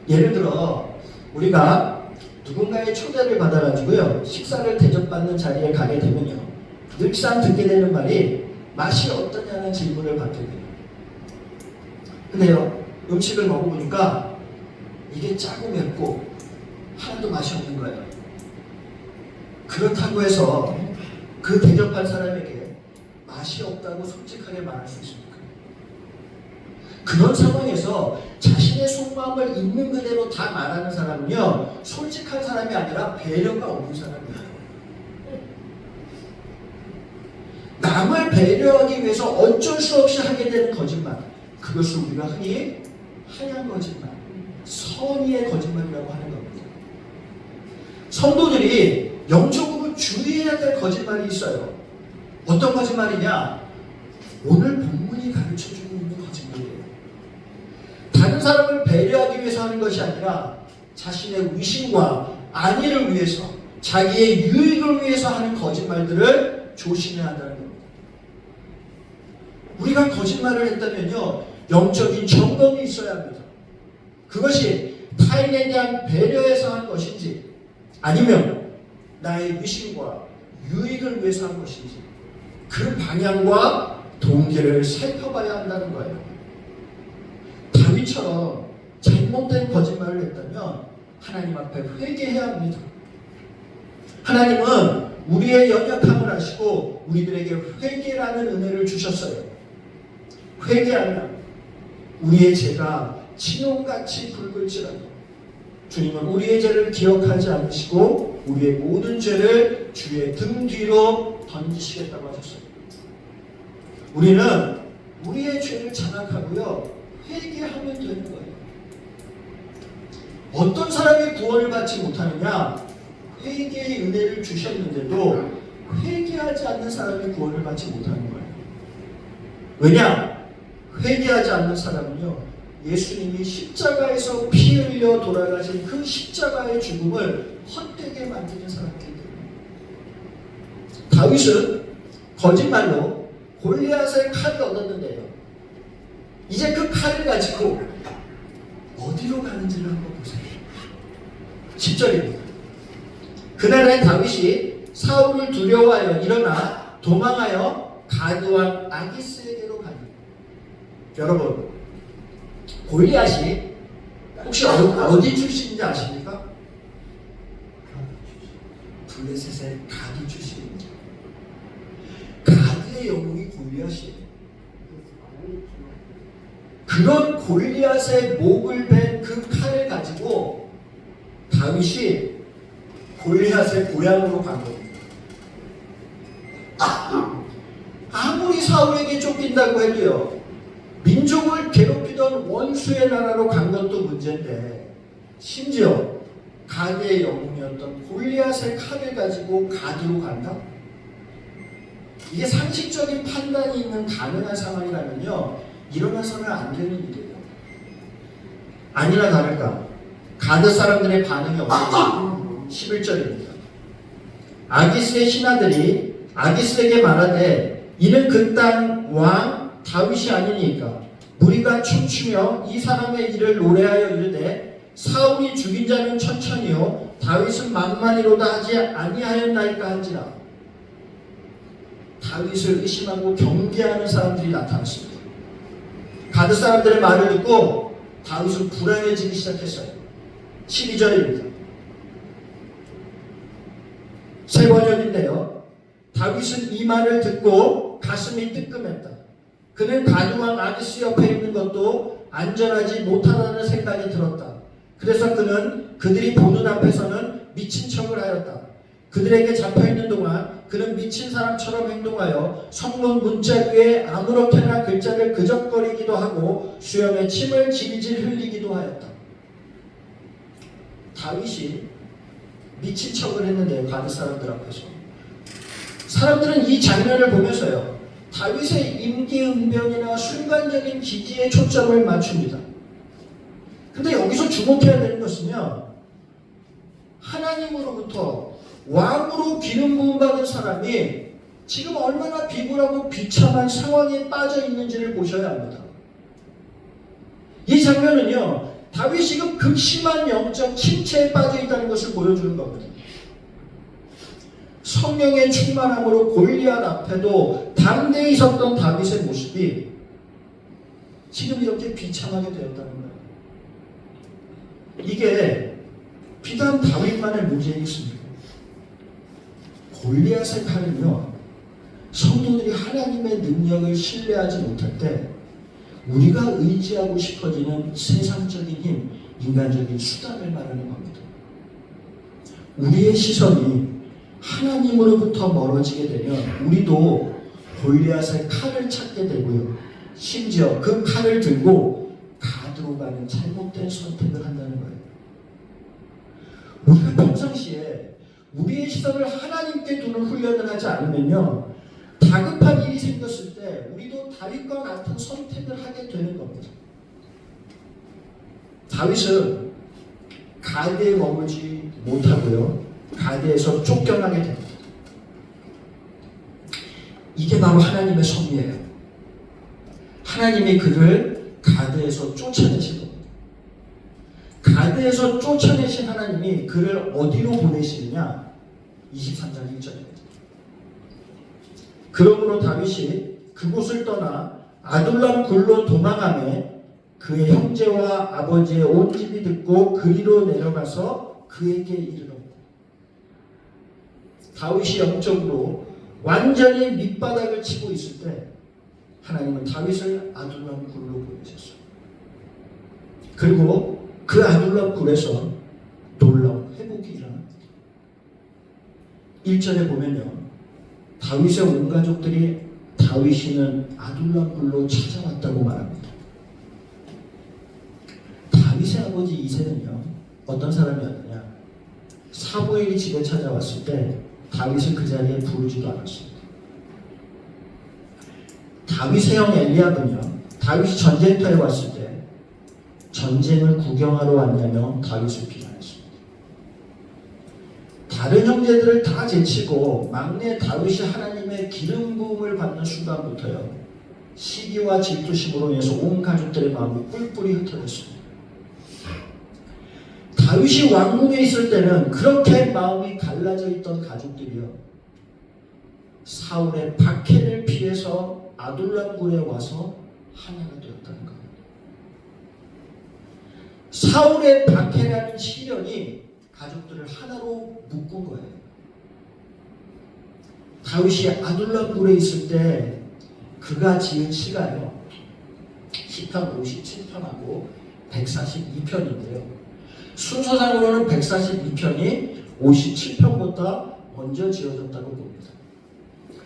예를 들어 우리가 누군가의 초대를 받아가지고요, 식사를 대접받는 자리에 가게 되면요, 늘상 듣게 되는 말이 맛이 어떠냐는 질문을 받게 돼요. 근데요, 음식을 먹어보니까 이게 짜고 맵고 하나도 맛이 없는 거예요. 그렇다고 해서 그 대접할 사람에게 맛이 없다고 솔직하게 말할 수 있습니까? 그런 상황에서 자신의 속마음을 있는 그대로 다 말하는 사람은요, 솔직한 사람이 아니라 배려가 없는 사람이에요. 남을 배려하기 위해서 어쩔 수 없이 하게 되는 거짓말, 그것을 우리가 흔히 하얀 거짓말, 선의의 거짓말이라고 하는 겁니다. 성도들이 영적으로 주의해야 될 거짓말이 있어요. 어떤 거짓말이냐? 오늘 본문이 가르쳐주고 있는 거짓말이에요. 다른 사람을 배려하기 위해서 하는 것이 아니라 자신의 의심과 안위를 위해서, 자기의 유익을 위해서 하는 거짓말들을 조심해야 한다는 겁니다. 우리가 거짓말을 했다면요, 영적인 점검이 있어야 합니다. 그것이 타인에 대한 배려에서 한 것인지, 아니면 나의 의심과 유익을 위해서 한 것인지, 그 방향과 동기를 살펴봐야 한다는 거예요. 다윗처럼 잘못된 거짓말을 했다면 하나님 앞에 회개해야 합니다. 하나님은 우리의 연약함을 아시고 우리들에게 회개라는 은혜를 주셨어요. 회개하면 우리의 죄가 진홍같이 붉을지라도 주님은 우리의 죄를 기억하지 않으시고 우리의 모든 죄를 주의 등 뒤로 던지시겠다고 하셨어요. 우리는 우리의 죄를 자각하고요, 회개하면 되는 거예요. 어떤 사람이 구원을 받지 못하느냐? 회개의 은혜를 주셨는데도 회개하지 않는 사람이 구원을 받지 못하는 거예요. 왜냐? 회개하지 않는 사람은요, 예수님이 십자가에서 피 흘려 돌아가신 그 십자가의 죽음을 헛되게 만드는 사람이기 때문에. 다윗은 거짓말로 골리앗의 칼을 얻었는데요, 이제 그 칼을 가지고 어디로 가는지를 한번 보세요. 10절입니다. 그날에 다윗이 사울을 두려워하여 일어나 도망하여 가드왕 아기스에게로 가니. 여러분, 골리앗이 혹시 어디 출신인지 아십니까? 블레셋의 가드 출신입니다. 가드의 영웅이 골리앗이에요. 그런 골리앗의 목을 벤 그 칼을 가지고 다윗이 골리앗의 고향으로 간 겁니다. 아무리 사울에게 쫓긴다고 해도요, 민족을 괴롭히던 원수의 나라로 간 것도 문제인데, 심지어 가드의 영웅이었던 골리앗의 칼을 가지고 가드로 간다? 이게 상식적인 판단이 있는 가능한 상황이라면요, 일어나서는 안 되는 일이에요. 아니나 다를까, 가드 사람들의 반응이 어떤지 11절입니다. 아기스의 신하들이 아기스에게 말하되 이는 그 땅 왕 다윗이 아니니까 무리가 춤추며 이 사람의 일을 노래하여 이르되 사울이 죽인 자는 천천히요 다윗은 만만히로다 하지 아니하였나이까 한지라. 다윗을 의심하고 경계하는 사람들이 나타났습니다. 가드 사람들의 말을 듣고 다윗은 불안해지기 시작했어요. 12절입니다. 세 번역인데요, 다윗은 이 말을 듣고 가슴이 뜨끔했다. 그는 가드왕 아기스 옆에 있는 것도 안전하지 못하다는 생각이 들었다. 그래서 그는 그들이 보는 앞에서는 미친 척을 하였다. 그들에게 잡혀있는 동안 그는 미친 사람처럼 행동하여 성문 문짝 위에 아무렇게나 글자를 그적거리기도 하고 수염에 침을 질질 흘리기도 하였다. 다윗이 미친 척을 했는데요, 가드 사람들 앞에서. 사람들은 이 장면을 보면서요, 다윗의 임기응변이나 순간적인 기지에 초점을 맞춥니다. 근데 여기서 주목해야 되는 것은요, 하나님으로부터 왕으로 기름 부음 받은 사람이 지금 얼마나 비굴하고 비참한 상황에 빠져 있는지를 보셔야 합니다. 이 장면은요, 다윗이 지금 극심한 영적 침체에 빠져 있다는 것을 보여주는 겁니다. 성령의 충만함으로 골리앗 앞에도 담대히 섰던 다윗의 모습이 지금 이렇게 비참하게 되었다는 거예요. 이게 비단 다윗만의 문제는 있습니다. 골리앗의 칼은요, 성도들이 하나님의 능력을 신뢰하지 못할 때 우리가 의지하고 싶어지는 세상적인 힘, 인간적인 수단을 말하는 겁니다. 우리의 시선이 하나님으로부터 멀어지게 되면 우리도 골리앗의 칼을 찾게 되고요. 심지어 그 칼을 들고 가드로 가는 잘못된 선택을 한다는 거예요. 우리가 평상시에 우리의 시선을 하나님께 두는 훈련을 하지 않으면요, 다급한 일이 생겼을 때 우리도 다윗과 같은 선택을 하게 되는 겁니다. 다윗은 가드에 머물지 못하고요, 가드에서 쫓겨나게 됩니다. 이게 바로 하나님의 섭리예요. 하나님이 그를 가드에서 쫓아내신 겁니다. 가드에서 쫓아내신 하나님이 그를 어디로 보내시느냐? 23장 1절입니다. 그러므로 다윗이 그곳을 떠나 아둘람 굴로 도망하며 그의 형제와 아버지의 온 집이 듣고 그리로 내려가서 그에게 이르렀다. 다윗이 영적으로 완전히 밑바닥을 치고 있을 때 하나님은 다윗을 아둘람 굴로 보내셨어요. 그리고 그 아둘람 굴에서 놀라운 회복이 일어납니다. 1절에 보면요, 다윗의 온 가족들이 다윗이는 아둘람 굴로 찾아왔다고 말합니다. 다윗의 아버지 이새는요, 어떤 사람이었느냐? 사무엘이 집에 찾아왔을 때 다윗을 그 자리에 부르지도 않았습니다. 다윗의 형 엘리압은요, 다윗이 전쟁터에 왔을 때 전쟁을 구경하러 왔냐며 다윗을 비난했습니다. 다른 형제들을 다 제치고 막내 다윗이 하나님의 기름 부음을 받는 순간부터요, 시기와 질투심으로 인해서 온 가족들의 마음이 뿔뿔이 흩어졌습니다. 다윗이 왕궁에 있을 때는 그렇게 마음이 갈라져 있던 가족들이요, 사울의 박해를 피해서 아둘람 굴에 와서 하나가 되었다는 겁니다. 사울의 박해라는 시련이 가족들을 하나로 묶은 거예요. 다윗이 아둘람 굴에 있을 때 그가 지은 시가요, 시편 57편하고 142편인데요. 순서상으로는 142편이 57편보다 먼저 지어졌다고 봅니다.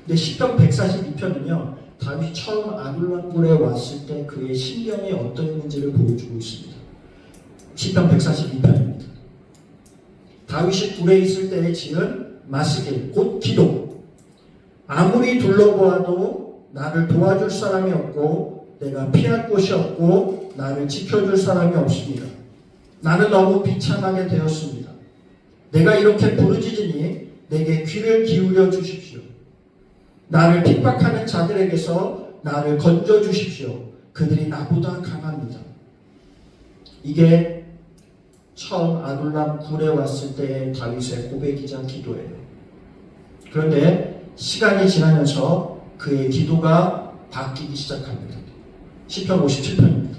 근데 시편 142편은요, 다윗이 처음 아둘람굴에 왔을 때 그의 심경이 어떠했는지를 보여주고 있습니다. 시편 142편입니다. 다윗이 굴에 있을 때에 지은 마스길, 곧 기도. 아무리 둘러보아도 나를 도와줄 사람이 없고 내가 피할 곳이 없고 나를 지켜줄 사람이 없습니다. 나는 너무 비참하게 되었습니다. 내가 이렇게 부르짖으니 내게 귀를 기울여 주십시오. 나를 핍박하는 자들에게서 나를 건져 주십시오. 그들이 나보다 강합니다. 이게 처음 아둘람 굴에 왔을 때의 다윗의 고백이자 기도예요. 그런데 시간이 지나면서 그의 기도가 바뀌기 시작합니다. 시편 57편입니다.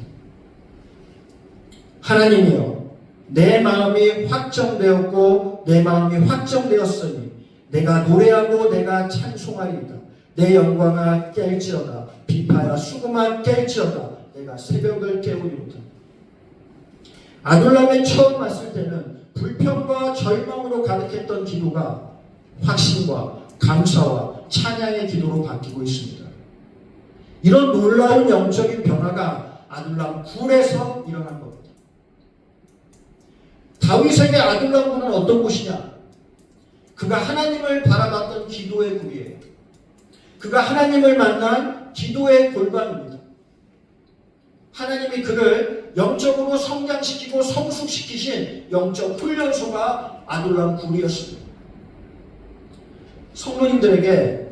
하나님이여, 내 마음이 확정되었고 내 마음이 확정되었으니 내가 노래하고 내가 찬송하리이다. 내 영광아 깰지어다. 비파야 수금아 깰지어다. 내가 새벽을 깨우리로다. 아둘람에 처음 왔을 때는 불평과 절망으로 가득했던 기도가 확신과 감사와 찬양의 기도로 바뀌고 있습니다. 이런 놀라운 영적인 변화가 아둘람 굴에서 일어난 겁니다. 다윗에게 아둘람 굴은 어떤 곳이냐? 그가 하나님을 바라봤던 기도의 굴이에요. 그가 하나님을 만난 기도의 골방입니다. 하나님이 그를 영적으로 성장시키고 성숙시키신 영적 훈련소가 아둘람 굴이었습니다. 성도님들에게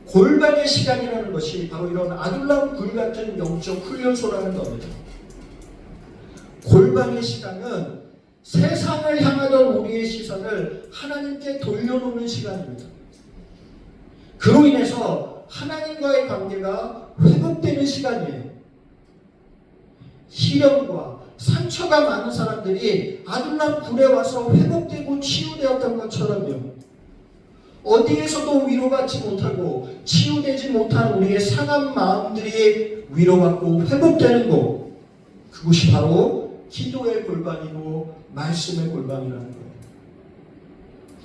골방의 시간이라는 것이 바로 이런 아둘람 굴 같은 영적 훈련소라는 겁니다. 골방의 시간은 세상을 향하던 우리의 시선을 하나님께 돌려놓는 시간입니다. 그로 인해서 하나님과의 관계가 회복되는 시간이에요. 시련과 상처가 많은 사람들이 아둘람 굴에 와서 회복되고 치유되었던 것처럼요. 어디에서도 위로받지 못하고 치유되지 못한 우리의 상한 마음들이 위로받고 회복되는 곳, 그곳이 바로 기도의 골방이고 말씀의 골방이라는 거예요.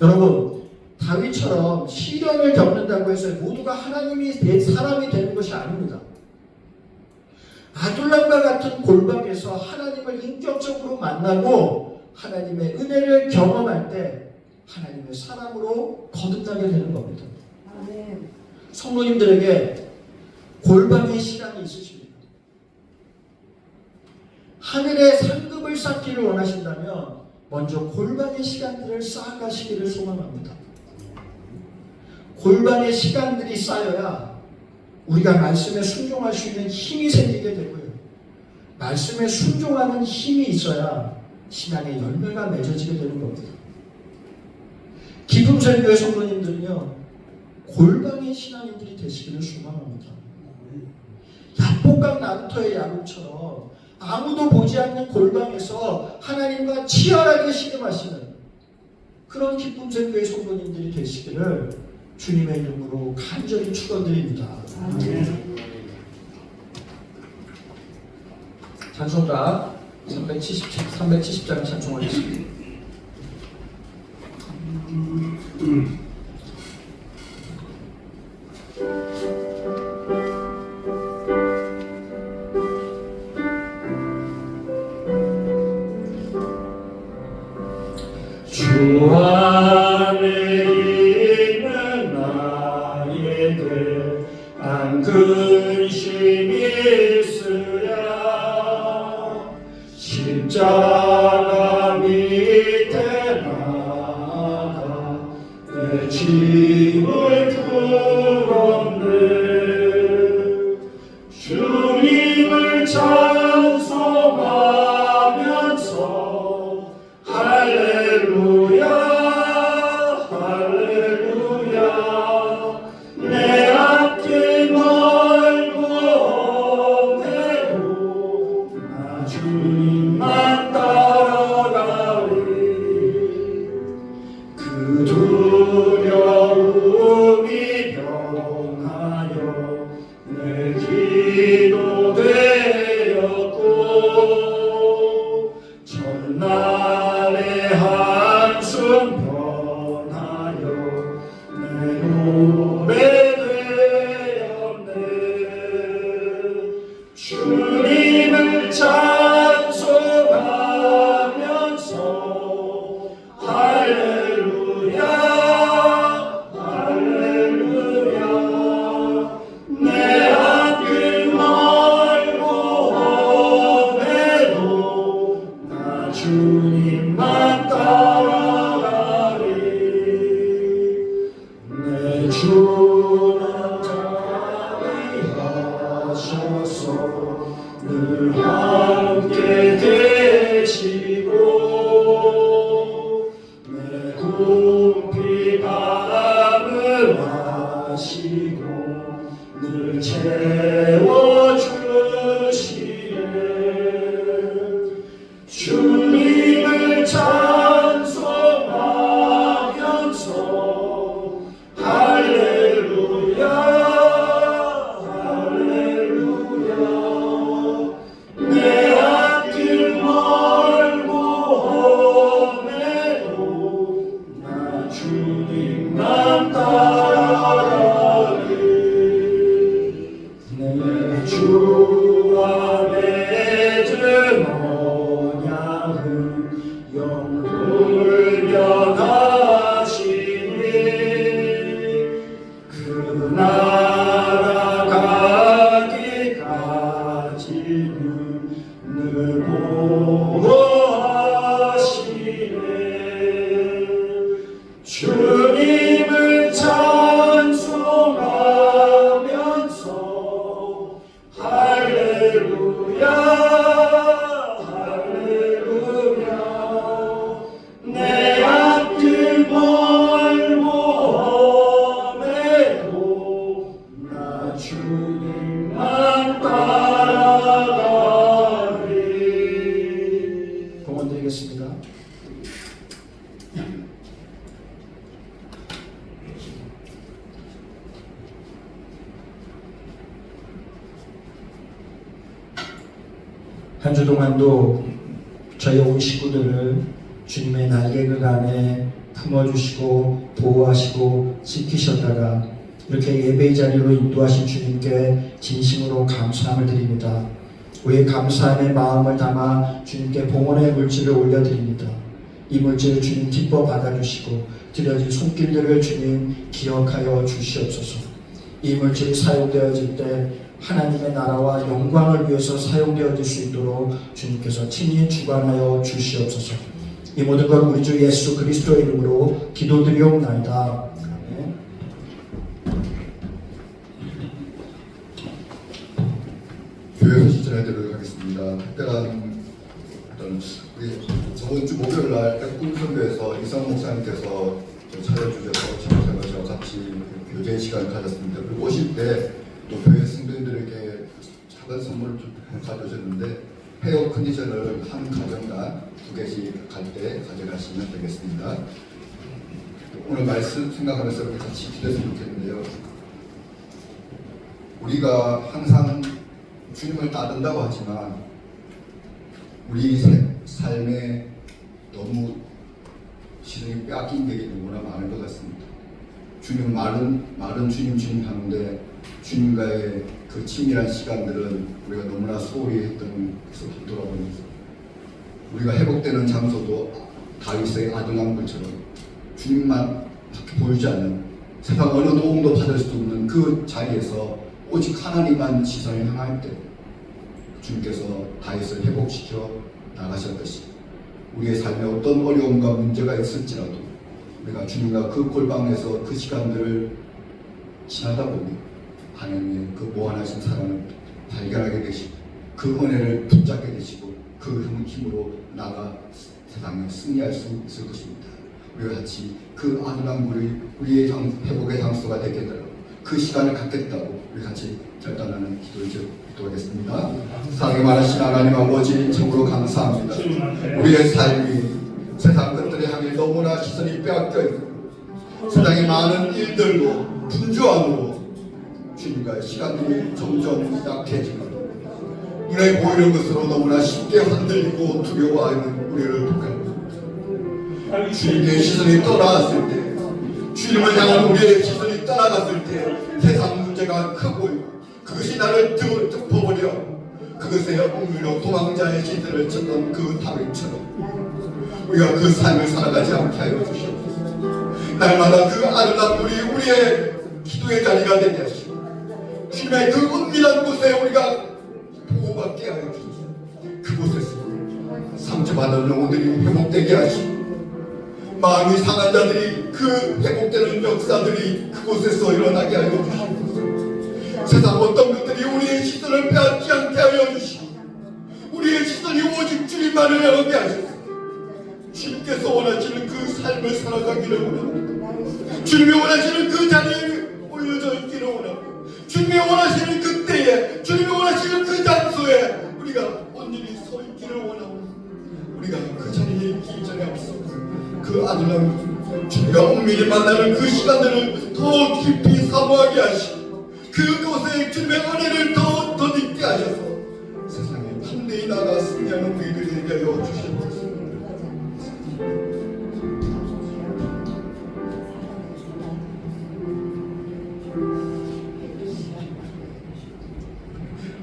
여러분, 다윗처럼 시련을 겪는다고 해서 모두가 하나님이 된 사람이 되는 것이 아닙니다. 아둘람과 같은 골방에서 하나님을 인격적으로 만나고 하나님의 은혜를 경험할 때 하나님의 사람으로 거듭나게 되는 겁니다. 아멘. 성도님들에게 골방의 시간이 있으십니까? 하늘의 상급을 쌓기를 원하신다면 먼저 골방의 시간들을 쌓아가시기를 소망합니다. 골방의 시간들이 쌓여야 우리가 말씀에 순종할 수 있는 힘이 생기게 되고요. 말씀에 순종하는 힘이 있어야 신앙의 열매가 맺어지게 되는 겁니다. 기쁨선교회 성도님들은요, 골방의 신앙인들이 되시기를 소망합니다. 야복강 나루터의 야곱처럼 아무도 보지 않는 골방에서 하나님과 치열하게 씨름하시는 그런 기쁨선교회 성도님들이 되시기를 주님의 이름으로 간절히 축원드립니다. 찬송가 370장 찬송하겠습니다. 주 안에 있는 나에게 안 근심이 있으랴 십자가 밑에 나가 내 짐을 풀었네 주님을 찬송하면서 할렐루야 할렐루야 내 앞길 멀고 험해도 나 주님만 따라가리 그 두려움이 변하여 내 기도 되었고 전날의 한숨 변하여 내 노래 되었네 주님을 찬송하면서 할렐루야 할렐루야 내 앞길 멀고 험해도 나 주님만 따라가리 내 주는 자비하셔서 늘 함께 계시고 내 궁핍 바람을 하시고 늘 채워주시네 주님을 찬송하면서 할렐루야 할렐루야 내 앞길 멀고 험해도 나 주님만 따라가리 내 주 주님만 따라가리. 공헌 드리겠습니다. 한 주 동안도 저희 온 식구들을 주님의 날개그 안에 품어주시고 보호하시고 지키셨다가 이렇게 예배의 자리로 인도하신 주님께 진심으로 감사함을 드립니다. 우리의 감사함의 마음을 담아 주님께 봉헌의 물질을 올려드립니다. 이 물질을 주님 기뻐 받아주시고 드려진 손길들을 주님 기억하여 주시옵소서. 이 물질이 사용되어질 때 하나님의 나라와 영광을 위해서 사용되어질 수 있도록 주님께서 친히 주관하여 주시옵소서. 이 모든 것 우리 주 예수 그리스도의 이름으로 기도드리옵나이다. 아멘. 교회에서 실천해드리도록 하겠습니다. 특별한 어떤 우리 저번 주 목요일 날 꿈선교에서 이성 목사님께서 찾아주셔서 지도자가 저와 같이 교제 시간을 가졌습니다. 그리고 오실 때 또 교회 성도님들에게 작은 선물을 좀 가져오셨는데 헤어 컨디셔너를 한 가정당 2개씩 갈 때 가져가시면 되겠습니다. 오늘 말씀 생각하면서 같이 기도했으면 좋겠는데요. 우리가 항상 주님을 따른다고 하지만 우리 삶에 너무 시선이 뺏긴 게 너무나 많은 것 같습니다. 주님 말은 주님 하는데 주님과의 그 친밀한 시간들은 우리가 너무나 소홀히 했던 것을 돌아보면서 우리가 회복되는 장소도 다윗의 아둥한불처럼 주님만 보이지 않는 세상 어느 도움도 받을 수 없는 그 자리에서 오직 하나님만 시선을 향할 때 주님께서 다윗을 회복시켜 나가셨듯이 우리의 삶에 어떤 어려움과 문제가 있을지라도 우리가 주님과 그 골방에서 그 시간들을 지나다 보니 하나님의 그 무한하신 사랑을 발견하게 되시고 그 은혜를 붙잡게 되시고 그 힘으로 나가 세상에 승리할 수 있을 것입니다. 우리가 같이 그 아둔한 물이 우리의 회복의 장소가 되겠다고 그 시간을 갖겠다고 우리 같이 결단하는 기도를 기도하겠습니다. 사랑이 많으신 하나님 아버지 참으로 감사합니다. 우리의 삶이 세상 것들을 향해 너무나 시선이 빼앗겨 있고 세상의 많은 일들로 분주함으로 주님과의 시간들이 점점 약해지고 눈에 보이는 것으로 너무나 쉽게 흔들리고 두려워하는 우리를 독합니다. 주님의 시선이 떠나갔을 때 주님을 향한 우리의 시선이 떠나갔을 때 세상 문제가 크고 그것이 나를 덮어버려 그것에 억눌려 도망자의 시대를 쳤던 그 다윗처럼 우리가 그 삶을 살아가지 않게 하여 주시옵소서. 날마다 그 아름다운 우리의 기도의 자리가 되게 하시고 주님의 그 은밀한 곳에 우리가 보호받게 하여 주소서. 그곳에서 상처받은 영혼들이 회복되게 하시고 마음이 상한 자들이 그 회복되는 역사들이 그곳에서 일어나게 하여 주시옵소서. 세상 어떤 것들이 우리의 시선을 빼앗지 않게 하여 주시고 우리의 시선이 오직 주님만을 향하게 하소서. 주님께서 원하시는 그 삶을 살아가기를 원합니다. 주님이 원하시는 그 자리에 올려져 있기를 원합니다. 주님이 원하시는 그때에 주님이 원하시는 그 장소에 우리가 온전히 서 있기를 원합니다. 우리가 그 자리에 있기 전에 앞서 그 아들랑 주님과 은밀히 만나는 그 시간들을 더 깊이 사모하게 하시고 그곳에 주님의 은혜를 더 덧입게 하셔서 세상에 담대히 나가 승리하는 우리들이 되게 하여 주시옵소서.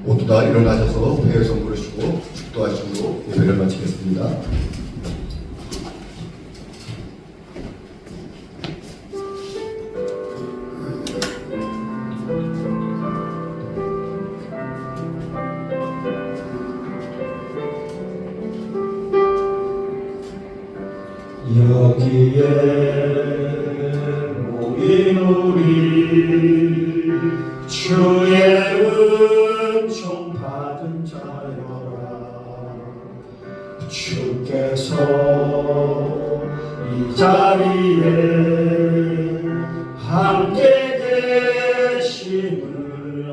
모두 다 일어나셔서 회의 선물을 주고 축도하시고 예배를 마치겠습니다. 여기에 모인 우리 주의 은총 받은 자여라. 주께서 이 자리에 함께 계심을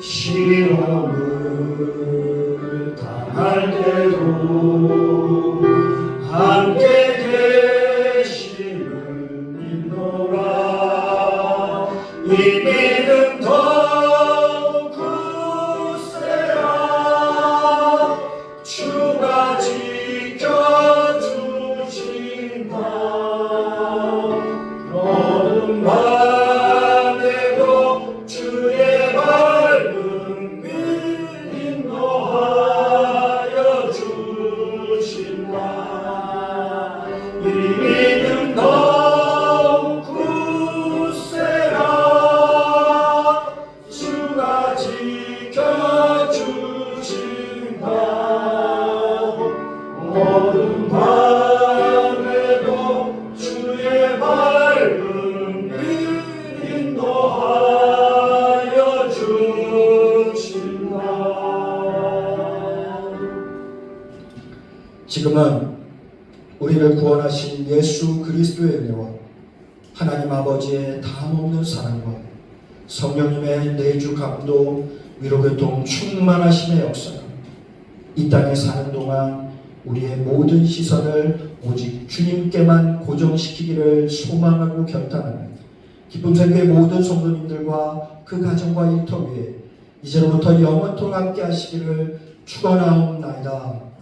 시험을 당할 때도 함께 계심을 믿노라. 이 믿음 더욱 굳세라. 주가 지켜주신다. 어둠 밤에도 주의 밝은 빛 인도하여 주신다. 이 믿음 더욱 굳세라. 주가 지켜주신다. 어둠 밤에도 주의 밝은 빛 인도하여 주신다. 지금은 우리를 구원하신 예수 그리스도의 은혜와 하나님 아버지의 다함없는 사랑과 성령님의 내주 감동 위로교통 충만하심의 역사가 이 땅에 사는 동안 우리의 모든 시선을 오직 주님께만 고정시키기를 소망하고 결단하는 기쁨생교의 모든 성도님들과 그 가정과 일터 위에 이제로부터 영원토록 함께 하시기를 축원하옵나이다.